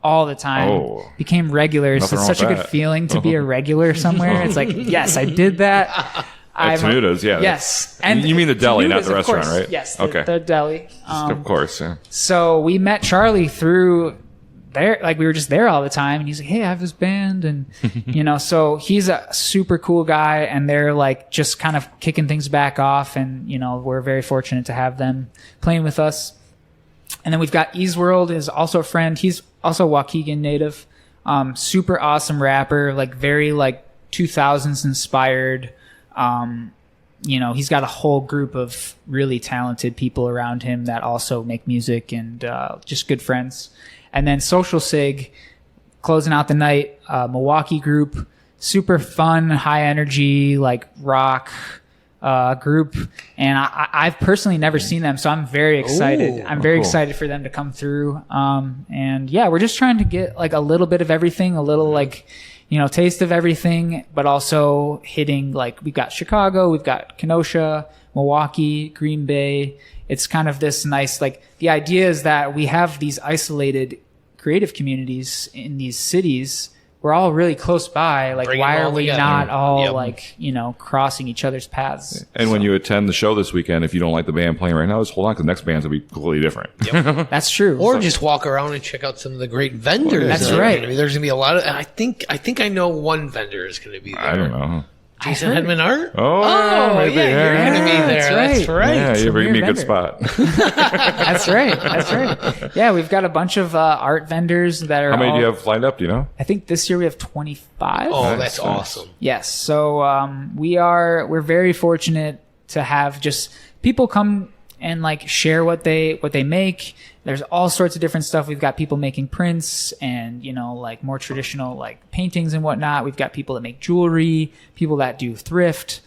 all the time. Became regulars. Nothing It's wrong such a with good that. feeling to be a regular somewhere. It's like, yes, I did that. At Tenuta's, yeah. Yes. And you mean the deli, not Tenuta's, the of course. restaurant, right? Yes, Okay. the deli. Of course, yeah. So we met Charlie through there, like we were just there all the time, and he's like, hey, I have this band, and so he's a super cool guy, and they're like just kind of kicking things back off, and we're very fortunate to have them playing with us. And then we've got Ease World is also a friend. He's also a Waukegan native. Super awesome rapper, like very like 2000s inspired. He's got a whole group of really talented people around him that also make music, and just good friends. And then Social Sig, closing out the night, Milwaukee group, super fun, high energy, like rock group. And I've personally never seen them, so I'm very excited. I'm very excited for them to come through. And yeah, we're just trying to get like a little bit of everything, a little like, taste of everything, but also hitting like we've got Chicago, we've got Kenosha, Milwaukee, Green Bay. It's kind of this nice, like the idea is that we have these isolated creative communities in these cities. We're all really close by. Like, why are we not all like, crossing each other's paths? And when you attend the show this weekend, if you don't like the band playing right now, just hold on, because the next band's going to be completely different. Yep. That's true. Or just walk around and check out some of the great vendors. That's right. There's going to be a lot of, I think I know one vendor is going to be there. I don't know. Jason Hedman Art? Maybe, you're going to be there. That's right. Yeah, you bring me a good vendor. spot. That's right. Yeah, we've got a bunch of art vendors that are. How many do you have lined up, do you know? I think this year we have 25. Oh, that's awesome. Yes. So we're very fortunate to have just people come and like share what they make. There's all sorts of different stuff. We've got people making prints and, like more traditional like paintings and whatnot. We've got people that make jewelry, people that do thrift,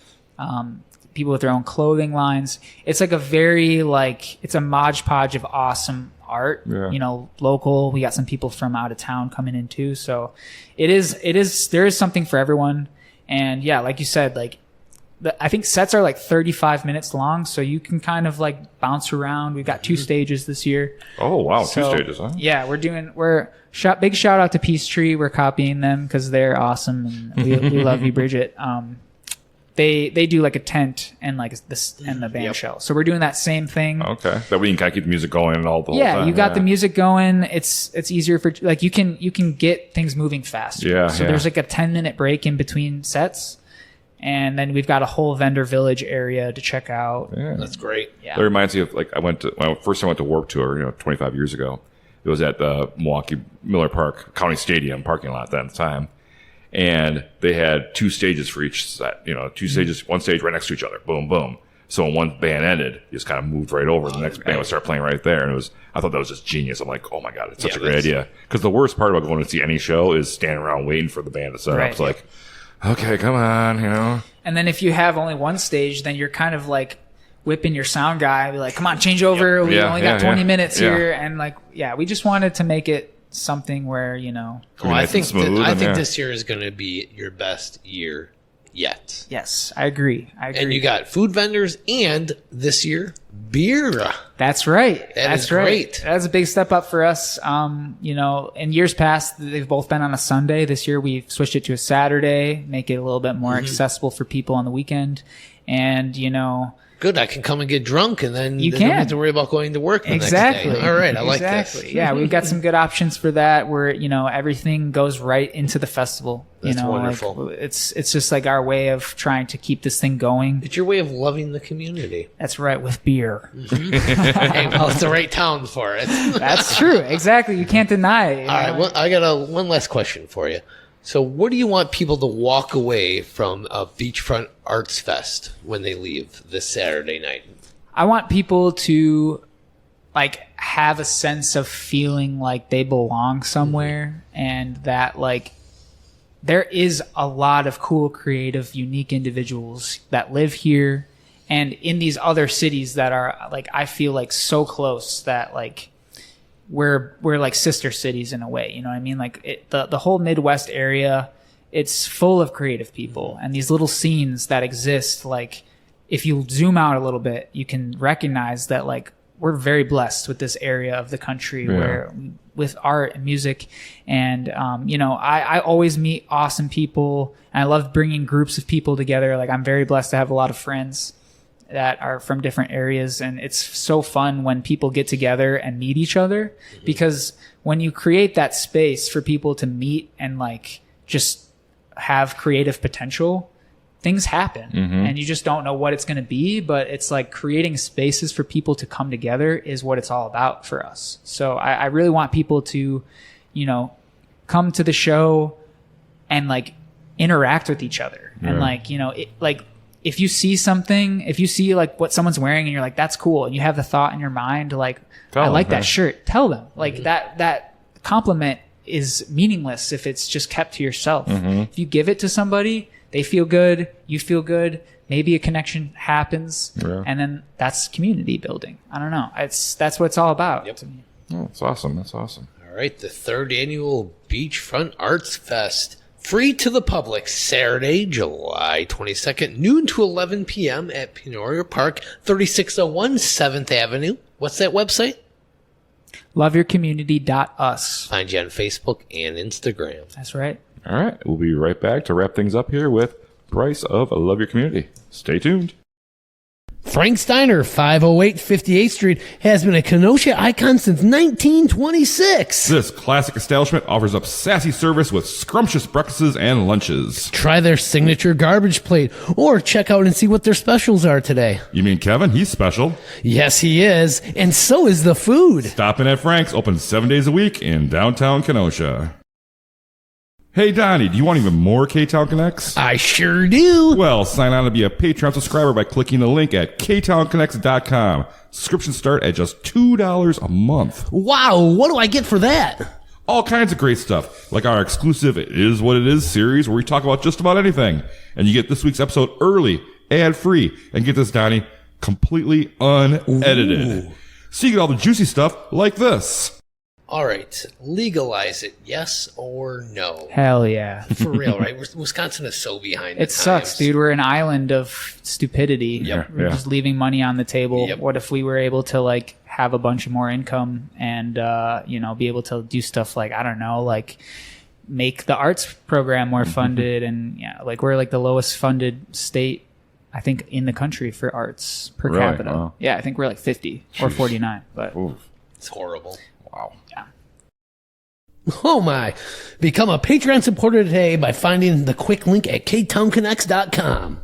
people with their own clothing lines. It's like it's a modge podge of awesome art, local. We got some people from out of town coming in too. So there is something for everyone. And yeah, like you said, like, I think sets are like 35 minutes long, so you can kind of like bounce around. We've got 2 stages this year. Oh, wow. So, 2 stages, huh? Yeah, big shout out to Peachtree. We're copying them because they're awesome, and we love you, Bridget. They do like a tent and like this and the band shell. So we're doing that same thing. Okay. That way you can kind of keep the music going and all the whole time. Yeah, you got the music going. It's easier for like you can get things moving faster. Yeah. So there's like a 10-minute break in between sets. And then we've got a whole vendor village area to check out. Yeah. That's great. Yeah. That reminds me of like when I first went to Warped Tour, 25 years ago. It was at the Milwaukee Pennoyer Park County Stadium parking lot at the time, and they had 2 stages for each set. 2 stages, one stage right next to each other. Boom, boom. So when one band ended, you just kind of moved right over. The next band would start playing right there, and I thought that was just genius. I'm like, oh my god, it's such a great idea. Because the worst part about going to see any show is standing around waiting for the band to set up. It's like, okay, come on, And then if you have only one stage, then you're kind of like whipping your sound guy, be like, come on, change over. We only got 20 minutes here. And like, we just wanted to make it something where, I think this year is going to be your best year yet. Yes, I agree. And you got food vendors and this year, beer. That's right. That's great. That's a big step up for us. In years past, they've both been on a Sunday. This year, we've switched it to a Saturday, make it a little bit more accessible for people on the weekend. And, you know, Good, I can come and get drunk, and then You don't have can. to worry about going to work the exactly. next day. All right, I like exactly. this. Yeah, we've got some good options for that where, you know, everything goes right into the festival. That's you know, wonderful. Like, it's just like our way of trying to keep this thing going. It's your way of loving the community. That's right, with beer. Hey, well, it's the right town for it. That's true. Exactly. You can't deny it. you All right, know? well, I got one last question for you. So, what do you want people to walk away from a Beachfront Arts Fest when they leave this Saturday night? I want people to like have a sense of feeling like they belong somewhere and that like there is a lot of cool, creative, unique individuals that live here and in these other cities that are like, I feel like so close that like we're like sister cities in a way, you know what I mean? Like the whole Midwest area, it's full of creative people and these little scenes that exist. Like if you zoom out a little bit, you can recognize that like we're very blessed with this area of the country where with art and music and you know, I always meet awesome people and I love bringing groups of people together. Like I'm very blessed to have a lot of friends that are from different areas, and it's so fun when people get together and meet each other because when you create that space for people to meet and like just have creative potential, things happen and you just don't know what it's going to be, but it's like creating spaces for people to come together is what it's all about for us. So I really want people to, you know, come to the show and like interact with each other and like, you know, like if you see something, if you see like what someone's wearing and you're like, that's cool. And you have the thought in your mind, like, I like that shirt. Tell them like that compliment is meaningless if it's just kept to yourself. If you give it to somebody, they feel good, you feel good, maybe a connection happens, and then that's community building. I don't know. That's what it's all about to me. Oh, that's awesome. That's awesome. All right, the third annual Beachfront Arts Fest. Free to the public, Saturday, July 22nd, noon to 11 p.m. at Pennoyer Park, 3601 7th Avenue. What's that website? Loveyourcommunity.us. Find you on Facebook and Instagram. That's right. All right. We'll be right back to wrap things up here with Bryce of Love Your Community. Stay tuned. Frank's Diner, 508 58th Street, has been a Kenosha icon since 1926. This classic establishment offers up sassy service with scrumptious breakfasts and lunches. Try their signature garbage plate or check out and see what their specials are today. You mean Kevin? He's special. Yes, he is. And so is the food. Stop in at Frank's, open 7 days a week in downtown Kenosha. Hey, Donnie, do you want even more Ktown Connects? I sure do. Well, sign on to be a Patreon subscriber by clicking the link at ktownconnects.com. Subscriptions start at just $2 a month. Wow, what do I get for that? All kinds of great stuff, like our exclusive It Is What It Is series where we talk about just about anything. And you get this week's episode early, ad-free, and get this, Donnie, completely unedited. Ooh. So you get all the juicy stuff like this. All right, legalize it, yes or no? Hell yeah. For real, right? Wisconsin is so behind. It sucks, dude. We're an island of stupidity. Yep. We're just leaving money on the table. Yep. What if we were able to like have a bunch of more income and you know, be able to do stuff like, I don't know, like make the arts program more funded and yeah, like we're like the lowest funded state I think in the country for arts per Really? capita. Wow. Yeah, I think we're like 50 or 49, but Oof. It's horrible. Wow. yeah. Oh my. Become a Patreon supporter today by finding the quick link at ktownconnects.com.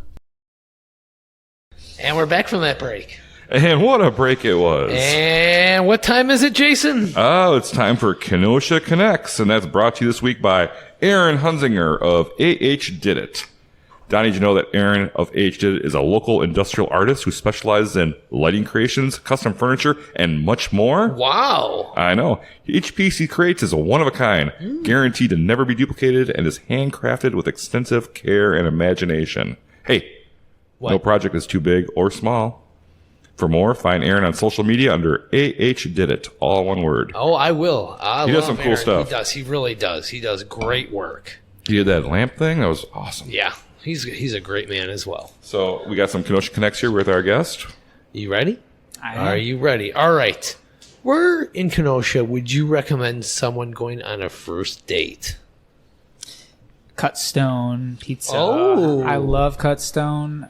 And we're back from that break. And what a break it was. And what time is it, Jason? Oh, it's time for Kenosha Connects, and that's brought to you this week by Aaron Hunzinger of AH Did It. Donnie, did you know that Aaron of AH Did It is a local industrial artist who specializes in lighting creations, custom furniture, and much more? Wow. I know. Each piece he creates is a one-of-a-kind, guaranteed to never be duplicated, and is handcrafted with extensive care and imagination. Hey, no project is too big or small. For more, find Aaron on social media under AH Did It, all one word. Oh, I will. He does some cool stuff. He does. He really does. He does great work. He did that lamp thing. That was awesome. Yeah. He's a great man as well. So we got some Kenosha Connects here with our guest. You ready? I Are you ready? All right. We're in Kenosha. Would you recommend someone going on a first date? Cut Stone Pizza. Oh. I love Cut Stone.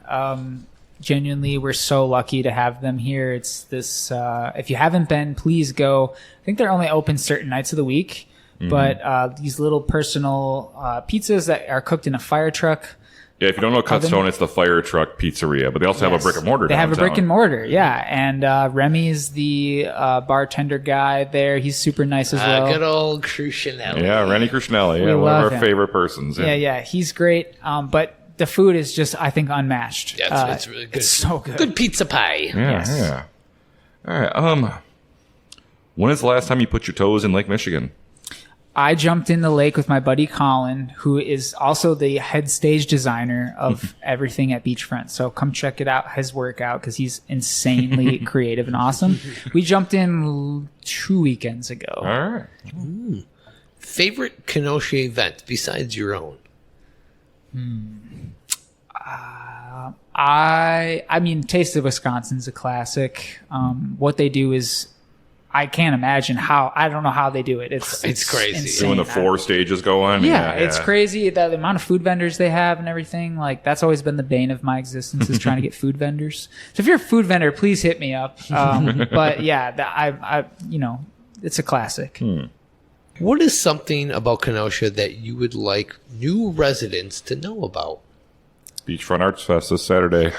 genuinely, we're so lucky to have them here. It's this, if you haven't been, please go. I think they're only open certain nights of the week, but these little personal pizzas that are cooked in a fire truck. Yeah, if you don't know Ktown, it's the fire truck pizzeria, but they also have a brick and mortar. They downtown. have a brick and mortar, yeah. And Remy's the bartender guy there. He's super nice as well. Good old Crucinelli. Yeah, Rennie Crucinelli. Yeah, one of our favorite persons. Yeah, he's great. But the food is just, I think, unmatched. Yeah, it's really good. It's so good. Good pizza pie. Yeah. All right. When is the last time you put your toes in Lake Michigan? I jumped in the lake with my buddy Colin, who is also the head stage designer of everything at Beachfront. So come check it out, his work out, because he's insanely creative and awesome. We jumped in 2 weekends ago. All right. Favorite Kenosha event besides your own? I mean, Taste of Wisconsin's a classic. What they do is, I can't imagine I don't know how they do it. It's crazy. Insane. When the 4 stages go on. Yeah, it's crazy. The amount of food vendors they have and everything. Like, that's always been the bane of my existence, is trying to get food vendors. So if you're a food vendor, please hit me up. But yeah, it's a classic. What is something about Kenosha that you would like new residents to know about? Beachfront Arts Fest this Saturday.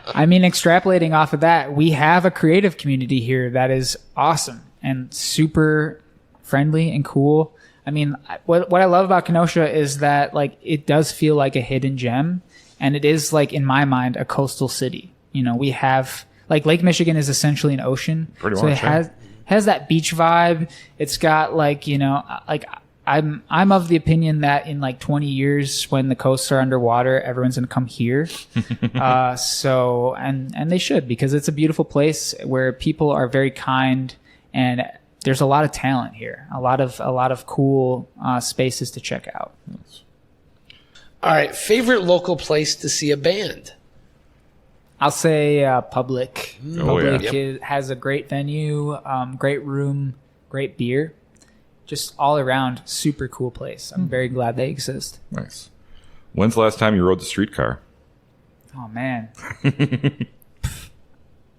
I mean, extrapolating off of that, we have a creative community here that is awesome and super friendly and cool. I mean, what I love about Kenosha is that, like, it does feel like a hidden gem, and it is, like, in my mind, a coastal city. You know, we have, like, Lake Michigan is essentially an ocean. Pretty so much, it has that beach vibe. It's got, like, you know, like, I'm of the opinion that in like 20 years, when the coasts are underwater, everyone's going to come here. And they should, because it's a beautiful place where people are very kind, and there's a lot of talent here. A lot of cool spaces to check out. All right, favorite local place to see a band? I'll say Public. Public has a great venue, great room, great beer. Just all around, super cool place. I'm very glad they exist. Nice. When's the last time you rode the streetcar? Oh, man.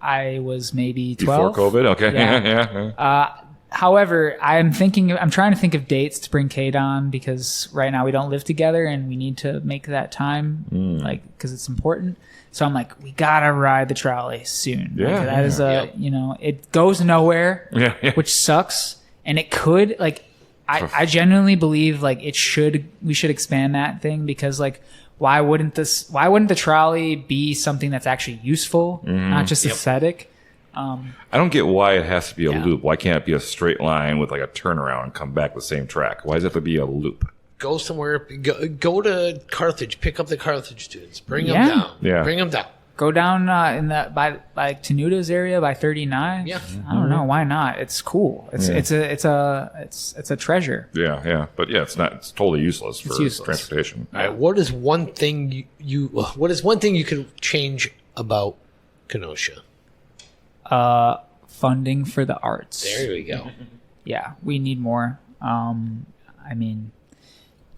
I was maybe 12. Before COVID? Okay. Yeah. However, I'm trying to think of dates to bring Kate on, because right now we don't live together and we need to make that time, because it's important. So I'm like, we gotta ride the trolley soon. Yeah. That is it goes nowhere, which sucks. And it could, like, I genuinely believe, like, we should expand that thing, because, like, why wouldn't the trolley be something that's actually useful, not just aesthetic? I don't get why it has to be a loop. Why can't it be a straight line with, like, a turnaround and come back the same track? Why does it have to be a loop? Go somewhere, go to Carthage, pick up the Carthage students, bring them down. Yeah. Bring them down. Go down by Tenuda's area by 39. Yeah, I don't know, why not? It's cool. It's a treasure. Yeah. But yeah, it's totally useless for transportation. All right, what is one thing you could change about Kenosha? Funding for the arts. There we go. Yeah, we need more. I mean,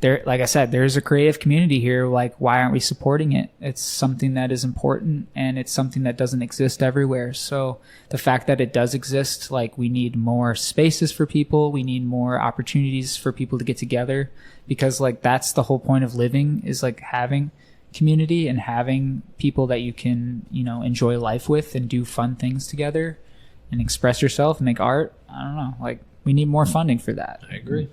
like I said, there's a creative community here. Like, why aren't we supporting it? It's something that is important, and it's something that doesn't exist everywhere. So the fact that it does exist, like, we need more spaces for people. We need more opportunities for people to get together, because, like, that's the whole point of living, is, like, having community and having people that you can, enjoy life with and do fun things together and express yourself and make art. I don't know. Like, we need more funding for that. I agree.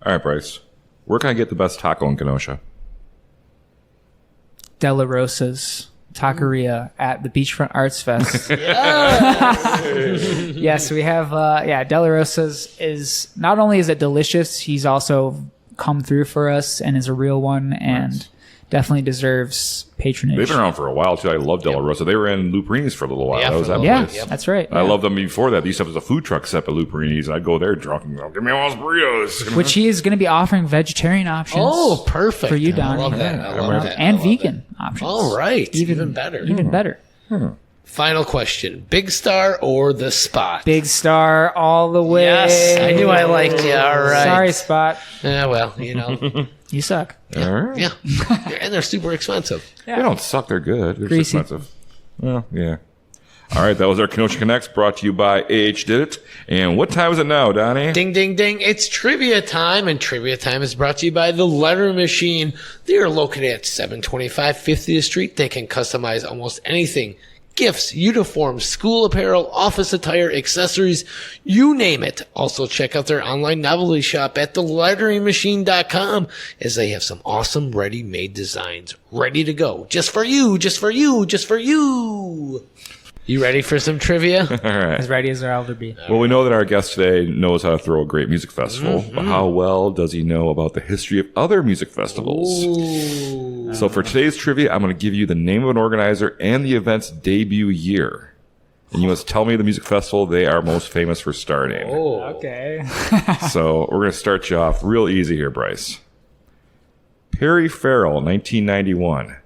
All right, Bryce. Where can I get the best taco in Kenosha? De La Rosa's Taqueria at the Beachfront Arts Fest. Yes, we have, De La Rosa's is, not only is it delicious, he's also come through for us and is a real one, and definitely deserves patronage. They've been around for a while, too. I love De La Rosa. They were in Luperini's for a little while. That was that place. Yeah, that's right. I loved them before that. They used to have a food truck set at Luperini's, and I'd go there drunk and go, give me all those burritos. Which he is going to be offering vegetarian options. Oh, perfect. For you, Donnie. I love that. And vegan options. All right. Even better. Even better. Final question. Big Star or The Spot? Big Star all the way. Yes, I knew I liked you. All right. Sorry, Spot. Yeah, well, you know. You suck. All right. Yeah. And they're super expensive. They don't suck. They're good. They're Greasy. expensive. Well, yeah. All right. That was our Kenosha Connects brought to you by AH Did It. And what time is it now, Donnie? Ding, ding, ding. It's trivia time, and trivia time is brought to you by The Letter Machine. They are located at 725 50th Street. They can customize almost anything. Gifts, uniforms, school apparel, office attire, accessories, you name it. Also check out their online novelty shop at theletteringmachine.com as they have some awesome ready-made designs ready to go. Just for you, just for you, just for you. You ready for some trivia? All right. As ready as I'll ever be. Well, we know that our guest today knows how to throw a great music festival, but how well does he know about the history of other music festivals? Ooh. So for today's trivia, I'm going to give you the name of an organizer and the event's debut year. And you must tell me the music festival they are most famous for starting. Oh. Okay. So we're going to start you off real easy here, Bryce. Perry Farrell, 1991.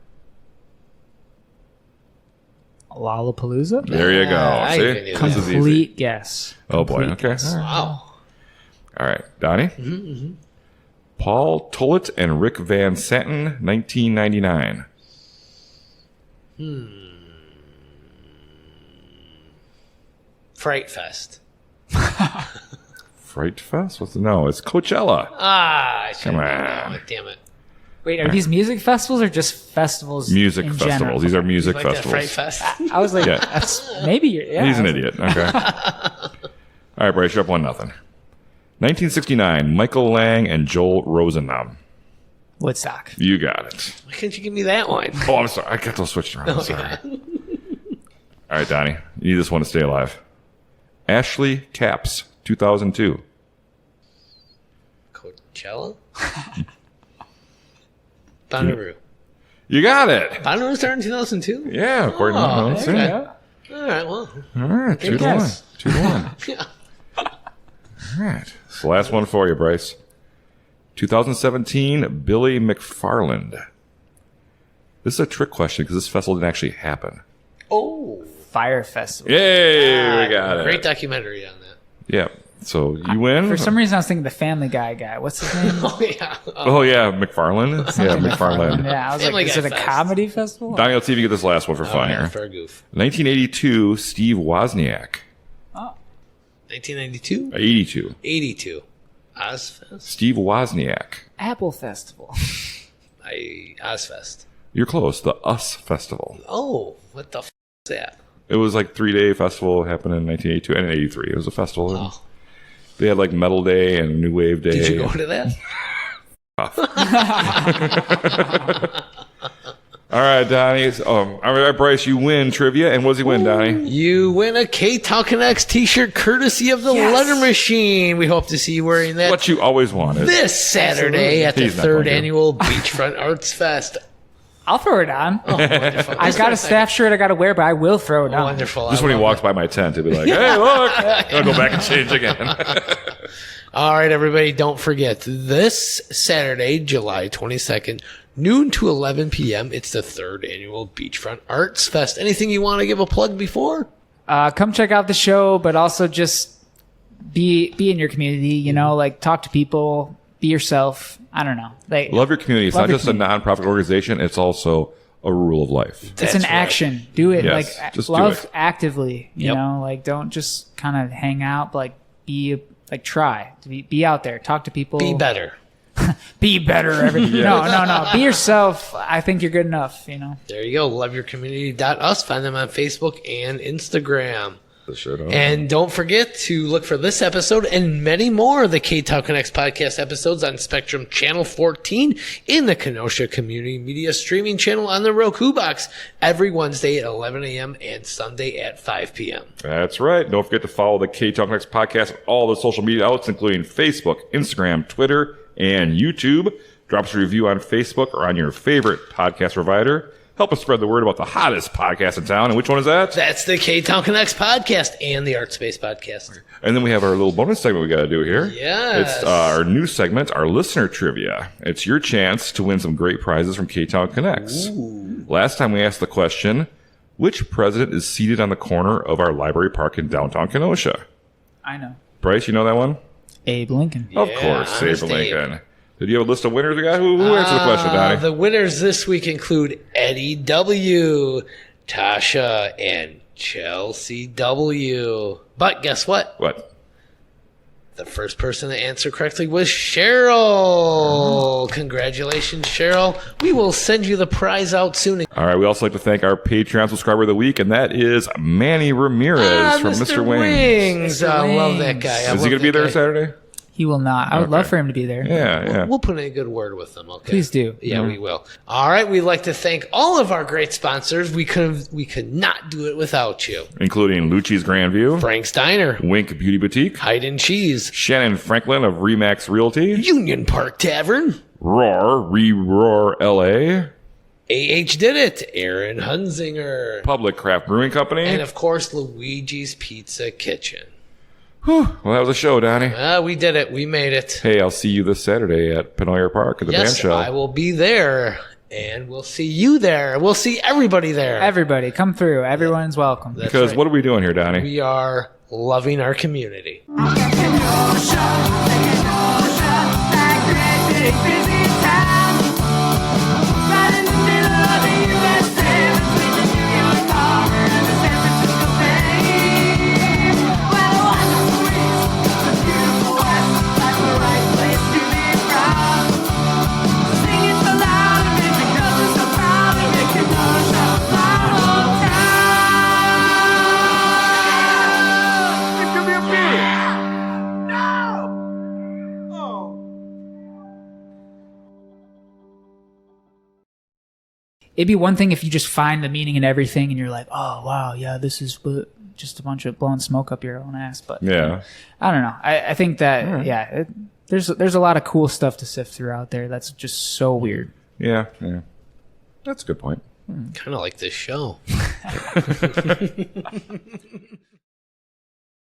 Lollapalooza? There you go. I See? even knew This that. is easy. Complete guess. Oh, boy. Okay. Wow. All right. Donnie? Paul Tollett and Rick Van Santen, 1999. Fright Fest. Fright Fest? No, it's Coachella. I should Come have known on. it. Damn it. Wait, are these music festivals or just festivals? Music in festivals. general? These are music Like that festivals. Fright Fest? I was like, Yeah. that's maybe you're. Yeah, He's I an was idiot. Okay. All right, Bryce, you're up 1-0. 1969, Michael Lang and Joel Rosenbaum. Woodstock. You got it. Why couldn't you give me that one? Oh, I'm sorry. I got those switched around. I'm sorry. All right, Donnie. You need this one to stay alive. Ashley Capps, 2002. Coachella? Bonnaroo. You got it. Bonnaroo started in 2002? Yeah, according to Oh, that's okay. it. All right, well. All right, 2-1. guess. 2-1. Yeah. All right. So last one for you, Bryce. 2017, Billy McFarland. This is a trick question because this festival didn't actually happen. Oh. Fire Festival. Yay, we got it. Great documentary on that. Yeah. So you win. For some reason, I was thinking the Family Guy guy. What's his name? Oh, yeah. Oh, yeah, McFarland. Yeah, McFarland. Yeah, I was Family like, is Guy it a Fest. comedy festival? Donnie, let's see if you get this last one for fun Yeah, here. fair goof. 1982, Steve Wozniak. 1992? 82. 82. Ozfest? Steve Wozniak. Apple Festival. Ozfest. You're close. The US Festival. Oh, what the f*** is that? It was like 3-day festival. It happened in 1982 and in 83. It was a festival. Oh. They had like Metal Day and New Wave Day. Did you go to that? All right, Donnie. All right, Bryce, you win trivia. And what does he win, Donnie? You win a Ktown Connects t-shirt courtesy of the Letter Machine. We hope to see you wearing that What you always wanted. this Saturday at the He's not third going to. annual Beachfront Arts Fest. I'll throw it on. Wonderful. I've got a staff shirt I got to wear, but I will throw it on. Wonderful. Just I when he love walks by my tent, he'll be like, hey, look. I'll go back and change again. it. All right, everybody, don't forget this Saturday, July 22nd, noon to 11 p.m. It's the third annual Beachfront Arts Fest. Anything you want to give a plug before? Come check out the show, but also just be in your community. You know, like talk to people, be yourself. I don't know. Like Love your community. It's Love not your just a nonprofit organization. It's also a rule of life. it's That's an right. action. Do it. Yes, Like just do love it. actively. You Yep. know, like don't just kind of hang out. But, like try to be out there. Talk to people. Be better. Be better. No. Be yourself. I think you're good enough. You know. There you go. Loveyourcommunity.us. Find them on Facebook and Instagram. Sure don't. And don't forget to look for this episode and many more of the Ktown Connects podcast episodes on Spectrum Channel 14 in the Kenosha Community Media streaming channel on the Roku box every Wednesday at 11 a.m. and Sunday at 5 p.m. That's right. Don't forget to follow the Ktown Connects podcast on all the social media outlets, including Facebook, Instagram, Twitter, and YouTube. Drop us a review on Facebook or on your favorite podcast provider. Help us spread the word about the hottest podcast in town. And which one is that? That's the Ktown Connects podcast and the Art Space podcast. And then we have our little bonus segment we got to do here. Yes. It's our new segment, our listener trivia. It's your chance to win some great prizes from Ktown Connects. Last time we asked the question, Which president is seated on the corner of our library park in downtown Kenosha? I know. Bryce, you know that one? Abe Lincoln. Of course, Abe Lincoln. Did you have a list of winners? Who answered the question, Donnie? The winners this week include Eddie W., Tasha, and Chelsea W. But guess what? What? The first person to answer correctly was Cheryl. Congratulations, Cheryl. We will send you the prize out soon. All right. We also like to thank our Patreon subscriber of the week, and that is Manny Ramirez from Mr. Wings. I love that guy. Is he going to be there Saturday? He will not. I would love for him to be there. Yeah. We'll put in a good word with him, okay? Please do. Yeah, we will. All right, we'd like to thank all of our great sponsors. We could not do it without you. Including Luci's Grandview, Frank's Diner, Wink Beauty Boutique, Hide and Cheese, Shannon Franklin of Remax Realty, Union Park Tavern, Roar, Re-Roar LA, AH Did It, Aaron Hunzinger, Public Craft Brewing Company, and of course, Luigi's Pizza Kitchen. Whew. Well, that was a show, Donnie. We did it. We made it. Hey, I'll see you this Saturday at Pennoyer Park at the band show. I will be there, and we'll see you there. We'll see everybody there. Everybody, come through. Everyone's welcome. Because what are we doing here, Donnie? We are loving our community. It'd be one thing if you just find the meaning in everything and you're like, oh, wow, yeah, this is just a bunch of blowing smoke up your own ass. But yeah, I don't know. I think that, there's a lot of cool stuff to sift through out there that's just so weird. Yeah. That's a good point. Kind of like this show.